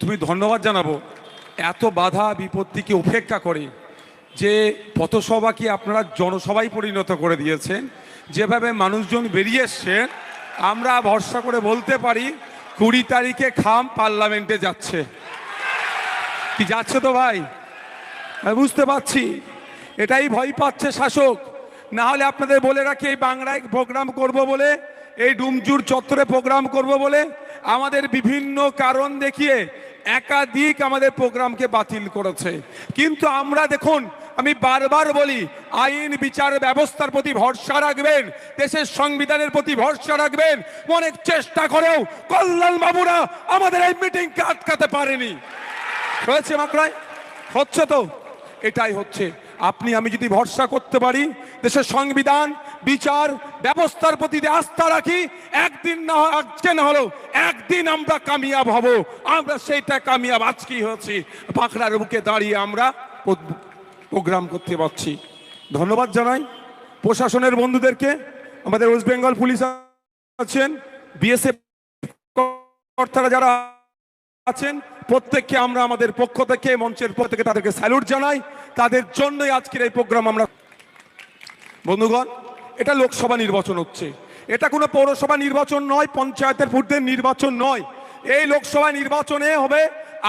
তুমি ধন্যবাদ জানাবো এত বাধা বিপত্তিকে উপেক্ষা করে যে পথসভাকে আপনারা জনসভায় পরিণত করে দিয়েছেন। যেভাবে মানুষজন বেরিয়ে এসছেন, আমরা ভরসা করে বলতে পারি 20 তারিখে খাম পার্লামেন্টে যাচ্ছে। কি যাচ্ছে তো ভাই? আমি বুঝতে পারছি এটাই ভয় পাচ্ছে শাসক। না হলে আপনাদের বলে রাখি, এই বাংলায় প্রোগ্রাম করব বলে, এই ডুমজুর চত্বরে প্রোগ্রাম করব বলে আমাদের বিভিন্ন কারণ দেখিয়ে একাধিক আমাদের প্রোগ্রামকে বাতিল করেছে। কিন্তু আমরা দেখুন, আমি বারবার বলি, আইন বিচার ব্যবস্থার প্রতি ভরসা রাখবেন, দেশের সংবিধানের প্রতি ভরসা রাখবেন। অনেক চেষ্টা করেও কল্যাণ বাবুরা আমাদের এই মিটিংকে আটকাতে পারেনি। হয়েছে মাকড়ায়? হচ্ছে তো, এটাই হচ্ছে। আপনি আমি যদি ভরসা করতে পারি, দেশের সংবিধান বিচার ব্যবস্থার প্রতি আস্থা রাখি, একদিন না আজকে না হলেও একদিন আমরা কামিয়াব হব। আমরা সেইটা কামিয়াব আজকেই হয়েছি। পাখড়ার বুকে দাঁড়িয়ে আমরা প্রোগ্রাম করতে পারছি। ধন্যবাদ জানাই প্রশাসনের বন্ধুদেরকে, আমাদের ওয়েস্ট বেঙ্গল পুলিশ আছেন, বিএসএফ কর্তারা যারা আছেন, প্রত্যেককে আমরা আমাদের পক্ষ থেকে, মঞ্চের পক্ষ থেকে তাদেরকে স্যালুট জানাই। তাদের জন্যই আজকের এই প্রোগ্রাম। আমরা বন্ধুগণ, এটা লোকসভা নির্বাচন হচ্ছে, এটা কোনো পৌরসভা নির্বাচন নয়, পঞ্চায়েতের ভোটের নির্বাচন নয়। এই লোকসভা নির্বাচনে হবে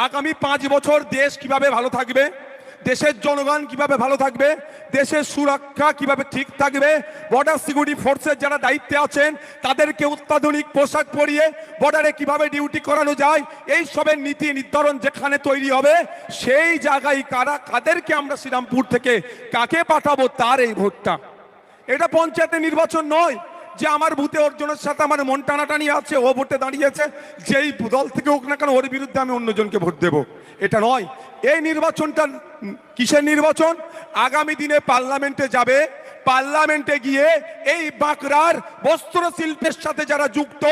আগামী 5 বছর দেশ কিভাবে ভালো থাকবে, দেশের জনগণ কিভাবে ভালো থাকবে, দেশের সুরক্ষা কিভাবে ঠিক থাকবে, বর্ডার সিকিউরিটি ফোর্সের যারা দায়িত্বে আছেন তাদেরকে অত্যাধুনিক পোশাক পরিয়ে বর্ডারে কিভাবে ডিউটি করানো যায়, এই সবের নীতি নির্ধারণ যেখানে তৈরি হবে, সেই জায়গায় কাদেরকে আমরা শ্রীরামপুর থেকে কাকে পাঠাবো তার এই ভোটটা। এটা পঞ্চায়েতের নির্বাচন নয় যে আমার বুথে অর্জনের সাথে আমার মন টানাটানি আছে, ও ভোটে দাঁড়িয়েছে, যেই দল থেকে হোক না কেন ওর বিরুদ্ধে আমি অন্যজনকে ভোট দেব, এটা নয়। এই নির্বাচনটা কিসের নির্বাচন? আগামী দিনে পার্লামেন্টে যাবে, পার্লামেন্টে গিয়ে এই বাঁকড়ার বস্ত্র শিল্পের সাথে যারা যুক্ত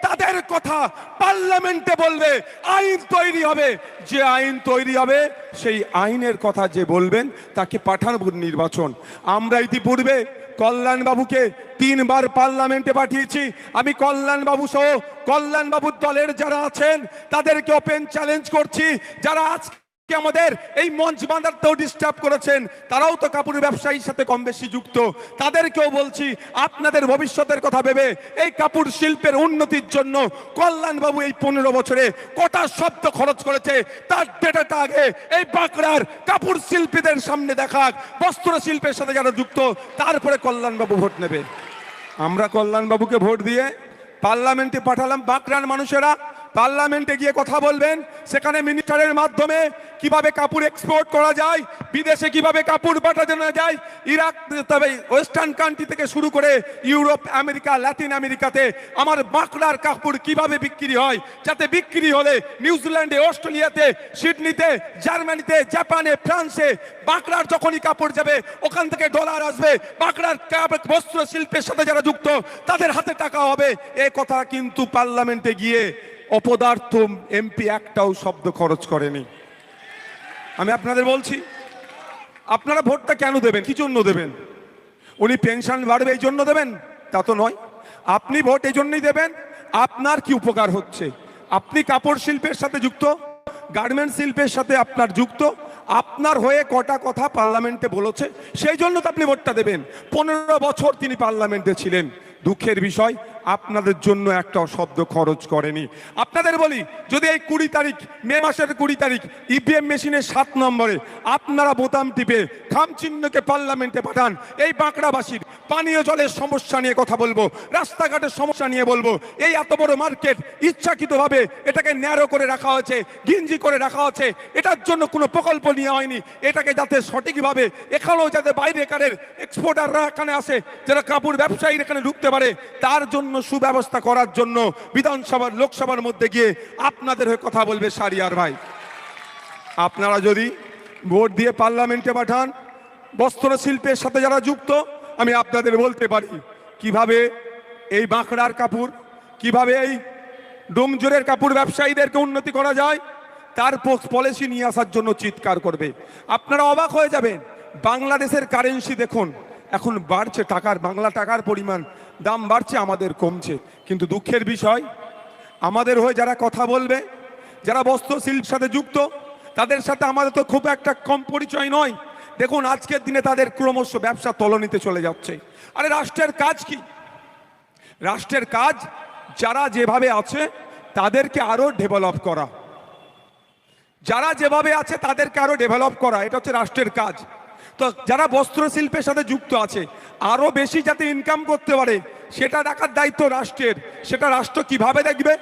তাদের কথা পার্লামেন্টে বলবে। আইন তৈরি হবে, যে আইন তৈরি হবে সেই আইনের কথা যে বলবেন তাকে পাঠানোর নির্বাচন। আমরা ইতিপূর্বে কল্যাণবাবুকে 3 বার পার্লামেন্টে পাঠিয়েছি। আমি কল্যাণবাবু সহ কল্যাণবাবুর দলের যারা আছেন তাদেরকে ওপেন চ্যালেঞ্জ করছি, যারা আজকে আমাদের এই মঞ্চ বাঁধাতেও ডিস্টার্ব করেছেন, তারাও তো কাপড় ব্যবসায়ীর সাথে কম বেশি যুক্ত। তাদেরকেও বলছি, আপনাদের ভবিষ্যতের কথা ভেবে এই কাপড় শিল্পের উন্নতির জন্য কল্যাণবাবু এই 15 বছরে কটা শব্দ খরচ করেছে তার ডেটাটা আগে এই বাঁকড়ার কাপড় শিল্পীদের সামনে দেখাক, বস্ত্র শিল্পের সাথে যারা যুক্ত, তারপরে কল্যাণবাবু ভোট নেবে। আমরা কল্যাণবাবুকে ভোট দিয়ে পার্লামেন্টে পাঠালাম। বাঁকড়ার মানুষেরা পার্লামেন্টে গিয়ে কথা বলবেন, সেখানে মিনিস্টারের মাধ্যমে কিভাবে কাপড় এক্সপোর্ট করা যায়, বিদেশে কিভাবে কাপড় পাঠানো যায়, ইরাক, তবে ওয়েস্টার্ন কান্ট্রি থেকে শুরু করে ইউরোপ, আমেরিকা, ল্যাটিন আমেরিকাতে আমার বাঁকড়ার কাপড় কিভাবে বিক্রি হয়, যাতে বিক্রি হলে নিউজিল্যান্ডে, অস্ট্রেলিয়াতে, সিডনিতে, জার্মানিতে, জাপানে, ফ্রান্সে বাঁকড়ার যখনই কাপড় যাবে ওখান থেকে ডলার আসবে, বাঁকড়ার বস্ত্র শিল্পের সাথে যারা যুক্ত তাদের হাতে টাকা হবে। এই কথা কিন্তু পার্লামেন্টে গিয়ে অপদার্থ এমপি একটাও শব্দ খরচ করেনি। আমি আপনাদের বলছি, আপনারা ভোটটা কেন দেবেন, কি জন্য দেবেন? উনি পেনশন বাড়বে এই জন্য দেবেন? তা তো নয়। আপনি ভোট এই জন্যই দেবেন, আপনার কি উপকার হচ্ছে। আপনি কাপড় শিল্পের সাথে যুক্ত, গার্মেন্টস শিল্পের সাথে আপনার যুক্ত, আপনার হয়ে কটা কথা পার্লামেন্টে বলেছে, সেই জন্য তো আপনি ভোটটা দেবেন। 15 বছর তিনি পার্লামেন্টে ছিলেন, দুঃখের বিষয় আপনাদের জন্য একটা শব্দ খরচ করেনি। আপনাদের বলি, যদি এই 20 তারিখ, মে মাসের 20 তারিখ ইভিএম মেশিনের 7 নম্বরে আপনারা বোতাম টিপে খাম চিহ্নকে পার্লামেন্টে পাঠান, এই বাঁকড়াবাসীর পানীয় জলের সমস্যা নিয়ে কথা বলবো, রাস্তাঘাটের সমস্যা নিয়ে বলবো। এই এত বড় মার্কেট ইচ্ছাকৃতভাবে এটাকে ন্যারো করে রাখা হয়েছে, গিঞ্জি করে রাখা হয়েছে, এটার জন্য কোনো প্রকল্প নেওয়া হয়নি। এটাকে যাতে সঠিকভাবে এখানেও যাতে বাইরেকারের এক্সপোর্টাররা এখানে আসে, যারা কাপড় ব্যবসায়ীরা এখানে ঢুকতে পারে, তার জন্য সুব্যবস্থা করার জন্য বিধানসভার, লোকসভার মধ্যে গিয়ে আপনাদের হয়ে কথা বলবে শাহরিয়ার ভাই। আপনারা যদি ভোট দিয়ে পার্লামেন্টে পাঠান, বস্ত্র শিল্পের সাথে যারা যুক্ত, আমি আপনাদের বলতে পারি কিভাবে এই বাঁকড়ার কাপড়, কিভাবে এই ডোমজোরের কাপড় ব্যবসায়ীদেরকে উন্নতি করা যায়, তার পলিসি নিয়ে আসার জন্য চিৎকার করবে। আপনারা অবাক হয়ে যাবেন, বাংলাদেশের কারেন্সি দেখুন এখন বাড়ছে, টাকার, বাংলা টাকার পরিমাণ দাম বাড়ছে, আমাদের কমছে। কিন্তু দুঃখের বিষয়, আমাদের হয়ে যারা কথা বলবে যারা বস্ত্রশিল্পের সাথে যুক্ত, তাদের সাথে আমাদের তো খুব একটা কম পরিচয় নয়। দেখুন আজকের দিনে তাদের ক্রমশ ব্যবসা তলানিতে চলে যাচ্ছে। আরে রাষ্ট্রের কাজ কি? রাষ্ট্রের কাজ যারা যেভাবে আছে তাদেরকে আরো ডেভেলপ করা, যারা যেভাবে আছে তাদেরকে আরো ডেভেলপ করা, এটা হচ্ছে রাষ্ট্রের কাজ। তো যারা বস্ত্রশিল্পের সাথে যুক্ত আছে আরো বেশি যাতে ইনকাম করতে পারে সেটা দেখার দায়িত্ব রাষ্ট্রের। সেটা রাষ্ট্র কিভাবে দেখবে?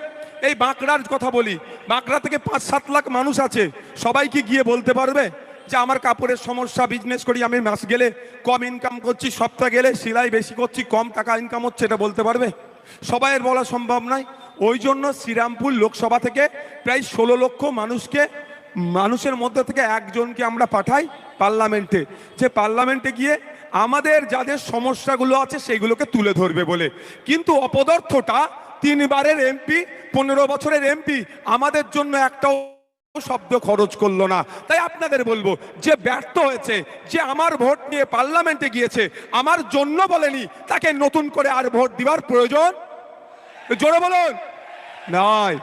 এই বাঁকড়ার কথা বলি, বাঁকড়া থেকে 5-7 লাখ মানুষ আছে, সবাই কি গিয়ে বলতে পারবে যে আমার কাপড়ের সমস্যা, বিজনেস করি, আমি মাস গেলে কম ইনকাম করছি, সপ্তাহ গেলে সেলাই বেশি করছি, কম টাকা ইনকাম হচ্ছে, এটা বলতে পারবে? সবাইয়ের বলা সম্ভব নয়। ওই জন্য শ্রীরামপুর লোকসভা থেকে প্রায় 16 লক্ষ মানুষের মধ্যে থেকে একজনকে আমরা পাঠাই পার্লামেন্টে, যে পার্লামেন্টে গিয়ে আমাদের যাদের সমস্যাগুলো আছে সেইগুলোকে তুলে ধরবে বলে। কিন্তু অপদার্থটা 3 বারের এমপি, 15 বছরের এমপি আমাদের জন্য একটাও শব্দ খরচ করলো না। তাই আপনাদের বলবো, যে ব্যর্থ হয়েছে, যে আমার ভোট নিয়ে পার্লামেন্টে গিয়েছে, আমার জন্য বলেনি, তাকে নতুন করে আর ভোট দিবার প্রয়োজন জোরে বলুন নয়।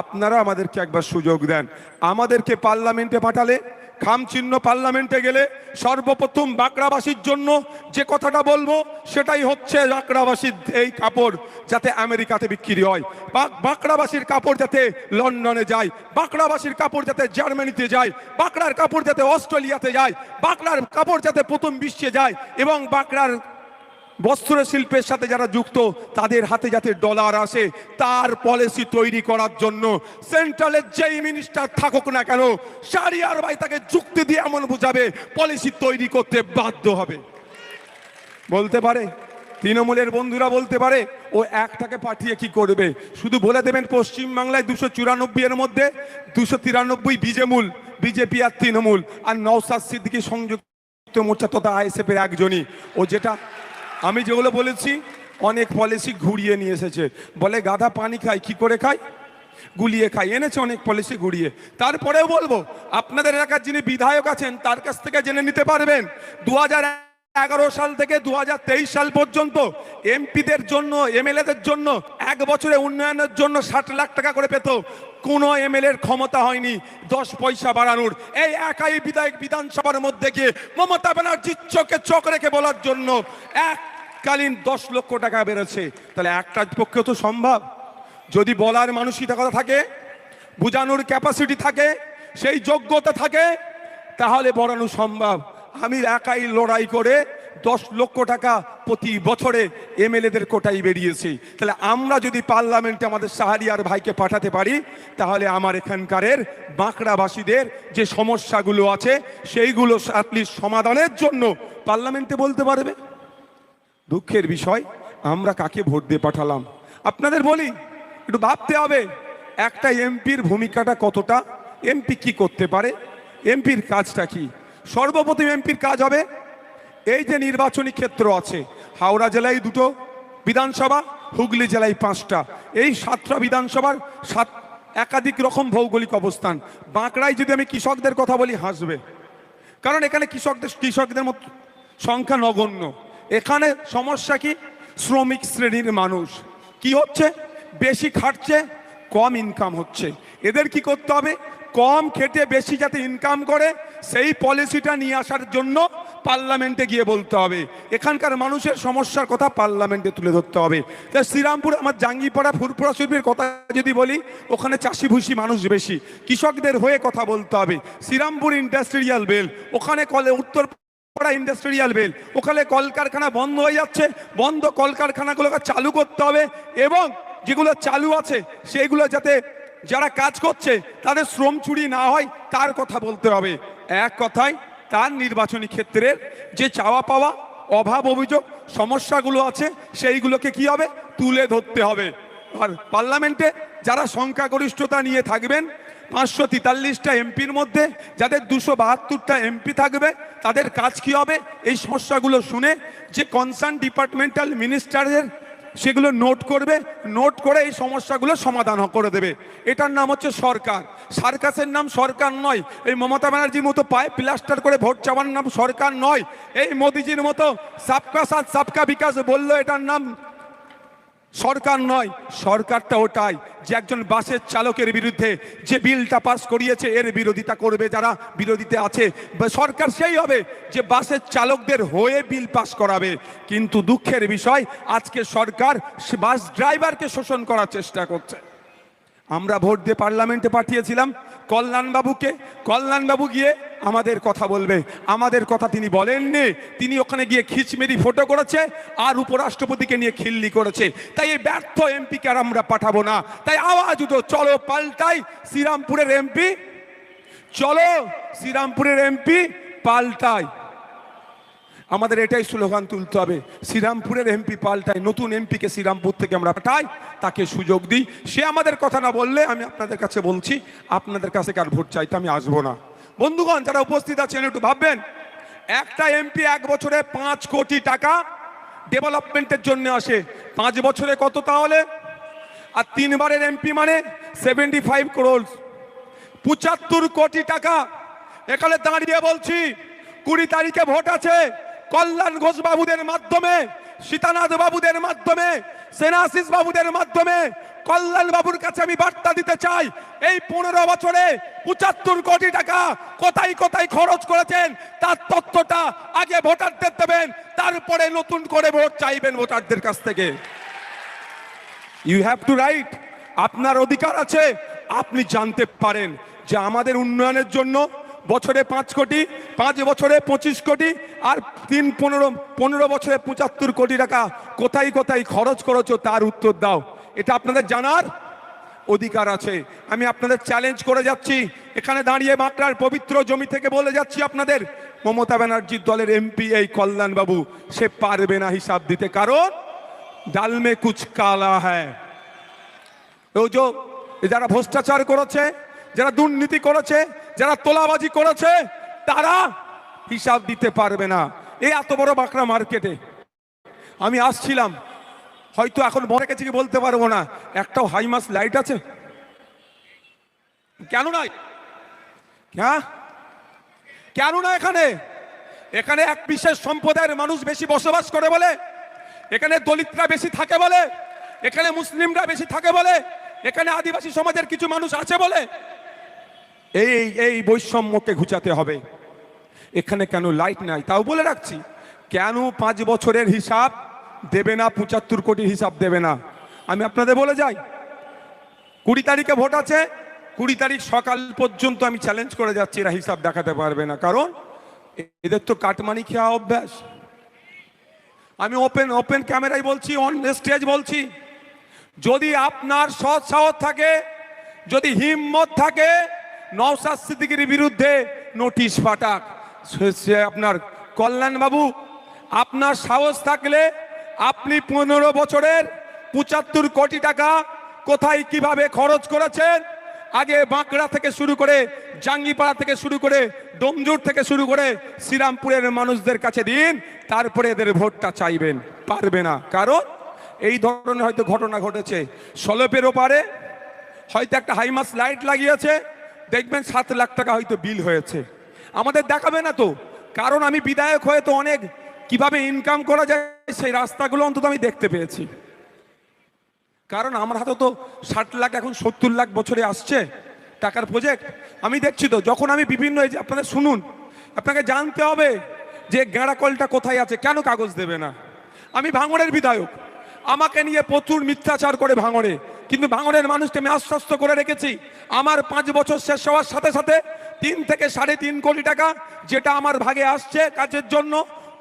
আপনারা আমাদেরকে একবার সুযোগ দেন। আমাদেরকে পার্লামেন্টে পাঠালে, খামচিহ্ন পার্লামেন্টে গেলে সর্বপ্রথম বাঁকড়াবাসীর জন্য যে কথাটা বলবো সেটাই হচ্ছে বাঁকড়াবাসীর এই কাপড় যাতে আমেরিকাতে বিক্রি হয়, বাঁকড়াবাসীর কাপড় যাতে লন্ডনে যায়, বাঁকড়াবাসীর কাপড় যাতে জার্মানিতে যায়, বাঁকড়ার কাপড় যাতে অস্ট্রেলিয়াতে যায়, বাঁকড়ার কাপড় যাতে প্রথম বিশ্বে যায়, এবং বাঁকড়ার বস্ত্র শিল্পের সাথে যারা যুক্ত তাদের হাতে যাতে ডলার আসে, তার পলিসি তৈরি করার জন্য সেন্ট্রালের যেই মিনিস্টার থাকুক না কেন, শাহরিয়ার ভাই তাকে যুক্তি দিয়ে এমন বুঝাবে পলিসি তৈরি করতে বাধ্য হবে। বলতে পারে তৃণমূলের বন্ধুরা, বলতে পারে ও একটাকে পাঠিয়ে কি করবে? শুধু বলে দেবেন পশ্চিমবাংলায় 294 এর মধ্যে 293 বিজেপি আর তৃণমূল, আর নওশাদ সিদ্দিকী সংযুক্ত মোর্চা তথা আইএসএফ এর একজনই। ও যেটা আমি যেগুলো বলেছি অনেক পলিসি ঘুরিয়ে নিয়ে এসেছে। বলে গাধা পানি খায়, কি করে খায়? গুলিয়ে খায়। এনেছে অনেক পলিসি ঘুরিয়ে। তারপরেও বলবো, আপনাদের এলাকার যিনি বিধায়ক আছেন তার কাছ থেকে জেনে নিতে পারবেন 2011 সাল থেকে 2023 সাল পর্যন্ত এমপিদের জন্য, এমএলএদের জন্য 1 বছরে উন্নয়নের জন্য 60 লাখ টাকা করে পেত। কোন এমএলএর ক্ষমতা হয়নি 10 পয়সা বাড়ানোর। এই একাই বিধায়ক বিধানসভার মধ্যে গিয়ে মমতা ব্যানার্জির চোখে চোখ রেখে বলার জন্য এককালীন 10 লক্ষ টাকা বেড়েছে। তাহলে একটার পক্ষে তো সম্ভব। যদি বলার মানসিকতা থাকে, বুঝানোর ক্যাপাসিটি থাকে, সেই যোগ্যতা থাকে, তাহলে বড়ানো সম্ভব। আমি একাই লড়াই করে 10 লক্ষ টাকা প্রতি বছরে এমএলএদের কোটাই বেরিয়েছি। তাহলে আমরা যদি পার্লামেন্টে আমাদের শাহরিয়ার ভাইকে পাঠাতে পারি, তাহলে আমার এখানকারের বাঁকড়াবাসীদের যে সমস্যাগুলো আছে সেইগুলো অ্যাটলিস্ট সমাধানের জন্য পার্লামেন্টে বলতে পারবে। দুঃখের বিষয়, আমরা কাকে ভোট দিয়ে পাঠালাম? আপনাদের বলি, একটু ভাবতে হবে একটা এমপির ভূমিকাটা কতটা, এমপি কি করতে পারে, এমপির কাজটা কি। সর্বপ্রথম এমপির কাজ হবে, এই যে নির্বাচনী ক্ষেত্র আছে, হাওড়া জেলায় 2টো বিধানসভা, হুগলি জেলায় 5টা, এই 7টা বিধানসভার একাধিক রকম ভৌগোলিক অবস্থান। বাঁকড়ায় যদি আমি কৃষকদের কথা বলি হাসবে, কারণ এখানে কৃষকদের মতো সংখ্যা নগণ্য। এখানে সমস্যা কি? শ্রমিক শ্রেণীর মানুষ কি হচ্ছে, বেশি খাটছে, কম ইনকাম হচ্ছে। এদের কি করতে হবে? কম খেটে বেশি যাতে ইনকাম করে সেই পলিসিটা নিয়ে আসার জন্য পার্লামেন্টে গিয়ে বলতে হবে। এখানকার মানুষের সমস্যার কথা পার্লামেন্টে তুলে ধরতে হবে। তাই শ্রীরামপুর, আমার জাঙ্গিপাড়া, ফুরপুরা সুরভির কথা যদি বলি, ওখানে চাষি ভুষি মানুষ বেশি, কৃষকদের হয়ে কথা বলতে হবে। শ্রীরামপুর ইন্ডাস্ট্রিয়াল বেল্ট, ওখানে উত্তর ইন্ডাস্ট্রিয়াল বেল্ট, ওখানে কলকারখানা বন্ধ হয়ে যাচ্ছে, বন্ধ কলকারখানাগুলোকে চালু করতে হবে, এবং যেগুলো চালু আছে সেইগুলো যাতে যারা কাজ করছে তাদের শ্রম চুরি না হয় তার কথা বলতে হবে। এক কথায় তার নির্বাচনী ক্ষেত্রের যে চাওয়া পাওয়া, অভাব অভিযোগ, সমস্যাগুলো আছে সেইগুলোকে কি হবে, তুলে ধরতে হবে। আর পার্লামেন্টে যারা সংখ্যাগরিষ্ঠতা নিয়ে থাকবেন, 543টা এমপির মধ্যে যাদের 272টা এমপি থাকবে, তাদের কাজ কি হবে, এই সমস্যাগুলো শুনে যে কনসার্ন ডিপার্টমেন্টাল মিনিস্টারের সেগুলো নোট করবে, নোট করে এই সমস্যাগুলো সমাধান করে দেবে। এটার নাম হচ্ছে সরকার। সার্কাসের নাম সরকার নয়। এই মমতা ব্যানার্জির মতো পায়ে প্লাস্টার করে ভোট চাওয়ার নাম সরকার নয়। এই মোদিজির মতো সাবকা সাথ সাবকা বিকাশ বললো, এটার নাম সরকার নয়, সরকারটা ওটাই যে একজন বাসের চালকের বিরুদ্ধে যে বিলটা পাস করিয়েছে এর বিরোধিতা করবে যারা বিরোধীতে আছে। সরকার সেই হবে যে বাসের চালকদের হয়ে বিল পাস করাবে। কিন্তু দুঃখের বিষয় আজকে সরকার বাস ড্রাইভারকে শোষণ করার চেষ্টা করছে। আমরা ভোট দিয়ে পার্লামেন্টে পাঠিয়েছিলাম কল্যাণবাবুকে, কল্যাণবাবু গিয়ে আমাদের কথা বলবে, আমাদের কথা তিনি বলেননি। তিনি ওখানে গিয়ে খিচমেরি ফটো করেছে আর উপরাষ্ট্রপতিকে নিয়ে খিল্লি করেছে। তাই এই ব্যর্থ এমপিকে আর আমরা পাঠাবো না। তাই আওয়াজ উঠো, চলো পাল্টাই শ্রীরামপুরের এমপি, চলো শ্রীরামপুরের এমপি পাল্টাই। আমাদের এটাই স্লোগান তুলতে হবে, শ্রীরামপুরের এমপি পাল্টাই, নতুন এমপিকে শ্রীরামপুর থেকে আমরা পাঠাই, তাকে সুযোগ দিই। সে আমাদের কথা না বললে আমি আপনাদের কাছে বলছি, আপনাদের কাছে কার ভোট চাইতে আমি আসবো না। বন্ধুগণ যারা উপস্থিত আছেন একটু ভাববেন, একটা এমপি 1 বছরে 5 কোটি টাকা ডেভেলপমেন্টের জন্য আসে, 5 বছরে কত তাহলে? আর 3 বারের এমপি মানে 75 করোড়, 75 কোটি টাকা। এখানে দাঁড়িয়ে বলছি 20 তারিখে ভোট আছে, কল্যাণ ঘোষ বাবুদের মাধ্যমে, সীতানাথ বাবুদের মাধ্যমে, সেনাশিস বাবুদের মাধ্যমে কল্যাণ বাবুর কাছে আমি বার্তা দিতে চাই, এই 15 বছরে 75 কোটি টাকা কোথায় কোথায় খরচ করেছেন তার তথ্যটা আগে ভোটারদের দেবেন, তারপরে নতুন করে ভোট চাইবেন ভোটারদের কাছ থেকে। ইউ হ্যাভ টু রাইট, আপনার অধিকার আছে, আপনি জানতে পারেন যে আমাদের উন্নয়নের জন্য বছরে 5 কোটি, 5 বছরে 25 কোটি, আর 15 বছরে 75 কোটি টাকা কোথায় কোথায় খরচ করেছো তার উত্তর দাও। এটা আপনাদের জানার অধিকার আছে। আমি আপনাদের চ্যালেঞ্জ করে যাচ্ছি, এখানে দাঁড়িয়ে বাঁকড়ার পবিত্র জমি থেকে বলে যাচ্ছি আপনাদের, মমতা ব্যানার্জির দলের এমপি এই কল্যাণ বাবু, সে পারবে না হিসাব দিতে, কারণ ডাল মে কুছ কালা হ্যায়। যারা ভ্রষ্টাচার করেছে, যারা দুর্নীতি করেছে, যারা তোলাবাজি করেছে, তারা হিসাব দিতে পারবে না। এই এত বড় বাঁকড়া মার্কেটে আমি আসছিলাম, হয়তো এখন মরে গেছে কি বলতে পারবো না, একটাও হাইমাস লাইট আছে কেন নাই? হ্যাঁ কেন না? এখানে এখানে এক বিশেষ সম্প্রদায়ের মানুষ বেশি বসবাস করে বলে, এখানে দলিতরা বেশি থাকে বলে, এখানে মুসলিমরা বেশি থাকে বলে, এখানে আদিবাসী সমাজের কিছু মানুষ আছে বলে এই বৈষম্যকে ঘুচাতে হবে। এখানে কেন লাইট নাই তাও বলে রাখছি, কেন 5 বছরের হিসাব দেবে না, 75 কোটির হিসাব দেবে না? আমি আপনাদের বলে যাই, 20 তারিখে ভোট আছে, 20 তারিখ সকাল পর্যন্ত আমি চ্যালেঞ্জ করে যাচ্ছি, এরা হিসাব দেখাতে পারবে না, কারণ এদের তো কাটমানি খাওয়া অভ্যাস। আমি ওপেন ক্যামেরায় বলছি, অন স্টেজ বলছি, যদি আপনার সৎ সাহস থাকে, যদি হিম্মত থাকে, নওশাদ সিদ্দিকীর বিরুদ্ধে নোটিশ পাঠাক। আপনার কল্যাণ বাবু, আপনার সাহস থাকলে আপনি 15 বছরের 75 কোটি টাকা কোথায় কিভাবে খরচ করেছেন, আগে বাঁকড়া থেকে শুরু করে, জাঙ্গিপাড়া থেকে শুরু করে, ডোমজুর থেকে শুরু করে শ্রীরামপুরের মানুষদের কাছে দিন, তারপরে এদের ভোটটা চাইবেন। পারবে না, কারণ এই ধরনের হয়তো ঘটনা ঘটেছে। সলপের ওপারে হয়তো একটা হাইমাস লাইট লাগিয়েছে, দেখবেন 7 লাখ টাকা হয়তো বিল হয়েছে, আমাদের দেখাবে না তো, কারণ আমি বিধায়ক হয়ে তো অনেক কিভাবে ইনকাম করা যায় সেই রাস্তাগুলো অন্তত আমি দেখতে পেয়েছি। কারণ আমার হাতে তো 60 লাখ এখন 70 লাখ বছরে আসছে টাকার প্রজেক্ট আমি দেখছি তো। যখন আমি বিভিন্ন, এই যে আপনারা শুনুন, আপনাকে জানতে হবে যে গেঁড়াকলটা কোথায় আছে, কেন কাগজ দেবে না? আমি ভাঙড়ের বিধায়ক, আমাকে নিয়ে প্রচুর মিথ্যাচার করে ভাঙড়ে, কিন্তু ভাঙড়ের মানুষকে আমি আশ্বস্ত করে রেখেছি, আমার 5 বছর শেষ হওয়ার সাথে সাথে 3 থেকে 3.5 কোটি টাকা যেটা আমার ভাগে আসছে কাজের জন্য,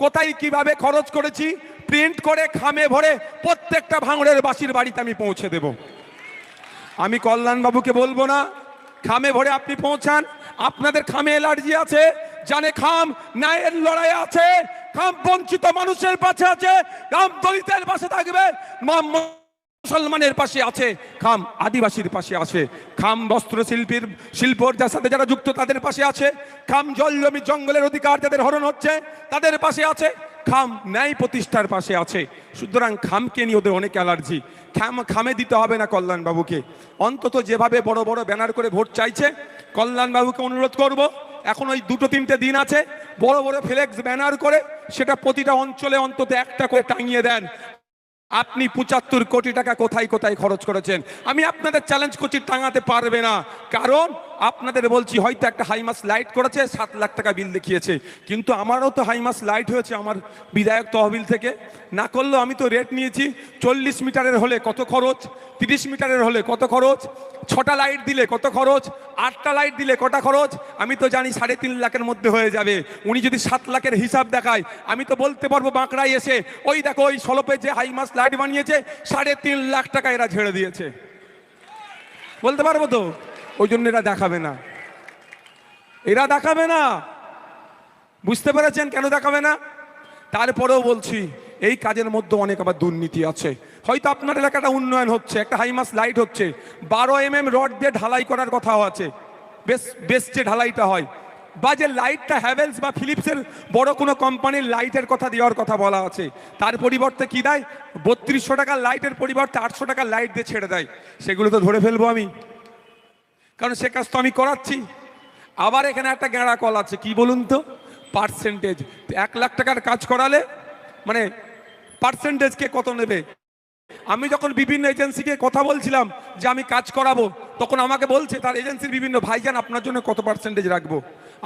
কোথায় কিভাবে খরচ করেছি প্রিন্ট করে খামে ভরে প্রত্যেকটা ভাঙড়ের বাসির বাড়িতে আমি পৌঁছে দেব। আমি কল্যাণ বাবুকে বলবো না খামে ভরে আপনি পৌঁছান, আপনাদের খামে অ্যালার্জি আছে, জানে খাম ন্যায়ের লড়াই আছে, খাম বঞ্চিত মানুষের পাশে আছে, খাম দলিতের পাশে থাকবে, মুসলমানের পাশে আছে, খাম আদিবাসীর পাশে আছে, খাম বস্ত্র শিল্পর সাথে যারা যুক্ত তাদের পাশে আছে, খাম জল জমি জঙ্গলের অধিকার যাদের হরণ হচ্ছে তাদের পাশে আছে, খাম ন্যায় প্রতিষ্ঠার পাশে আছে। সুতরাং খামকে নিয়ে ওদের অনেক অ্যালার্জি, খামে দিতে হবে না কল্যাণ বাবুকে। অন্তত যেভাবে বড় বড় ব্যানার করে ভোট চাইছে, কল্যাণ বাবুকে অনুরোধ করব, এখন ওই 2-3টে দিন আছে, বড় বড় ফ্লেক্স ব্যানার করে সেটা প্রতিটা অঞ্চলে অন্তত একটা করে টাঙিয়ে দেন। আপনি 75 কোটি টাকা কোথায় কোথায় খরচ করেছেন। আমি আপনাদের চ্যালেঞ্জ করছি, টাঙাতে পারবে না। কারণ আপনাদের বলছি, হয়তো একটা হাইমাস লাইট করেছে, 7 লাখ টাকা বিল দেখিয়েছে, কিন্তু আমারও তো হাইমাস লাইট হয়েছে আমার বিধায়ক তহবিল থেকে। না করলেও আমি তো রেট নিয়েছি, 40 মিটারের হলে কত খরচ, 30 মিটারের হলে কত খরচ, 6টা লাইট দিলে কত খরচ, 8টা লাইট দিলে কটা খরচ, আমি তো জানি 3.5 লাখের মধ্যে হয়ে যাবে। উনি যদি 7 লাখের হিসাব দেখায়, আমি তো বলতে পারবো বাঁকড়ায় এসে, ওই দেখো ওই সলপে যে হাইমাস লাইট বানিয়েছে 3.5 লাখ টাকা এরা ঝেড়ে দিয়েছে, বলতে পারবো তো। ওই জন্য এরা দেখাবে না, এরা দেখাবে না। বুঝতে পেরেছেন কেন দেখাবে না? তারপরেও বলছি, এই কাজের মধ্যে অনেক আবার দুর্নীতি আছে। হয়তো আপনার এলাকাটা উন্নয়ন হচ্ছে, একটা হাইমাস লাইট হচ্ছে, 12 mm রড দিয়ে ঢালাই করার কথাও আছে, বেশ যে ঢালাইটা হয়, বা যে লাইটটা হ্যাভেলস বা ফিলিপসের বড় কোনো কোম্পানির লাইটের কথা দেওয়ার কথা বলা আছে, তার পরিবর্তে কি দেয়, 3200 টাকার লাইটের পরিবর্তে 800 টাকার লাইট দিয়ে ছেড়ে দেয়। সেগুলো তো ধরে ফেলবো আমি, কারণ সে কাজ তো আমি করাচ্ছি। আবার এখানে একটা গেঁড়া কল আছে, কি বলুন তো, পার্সেন্টেজ। 1 লাখ টাকার কাজ করালে মানে পার্সেন্টেজ কে কত নেবে? আমি যখন বিভিন্ন এজেন্সিকে কথা বলছিলাম যে আমি কাজ করাবো, তখন আমাকে বলছে তার এজেন্সির বিভিন্ন, ভাইজান আপনার জন্য কত পার্সেন্টেজ রাখবো।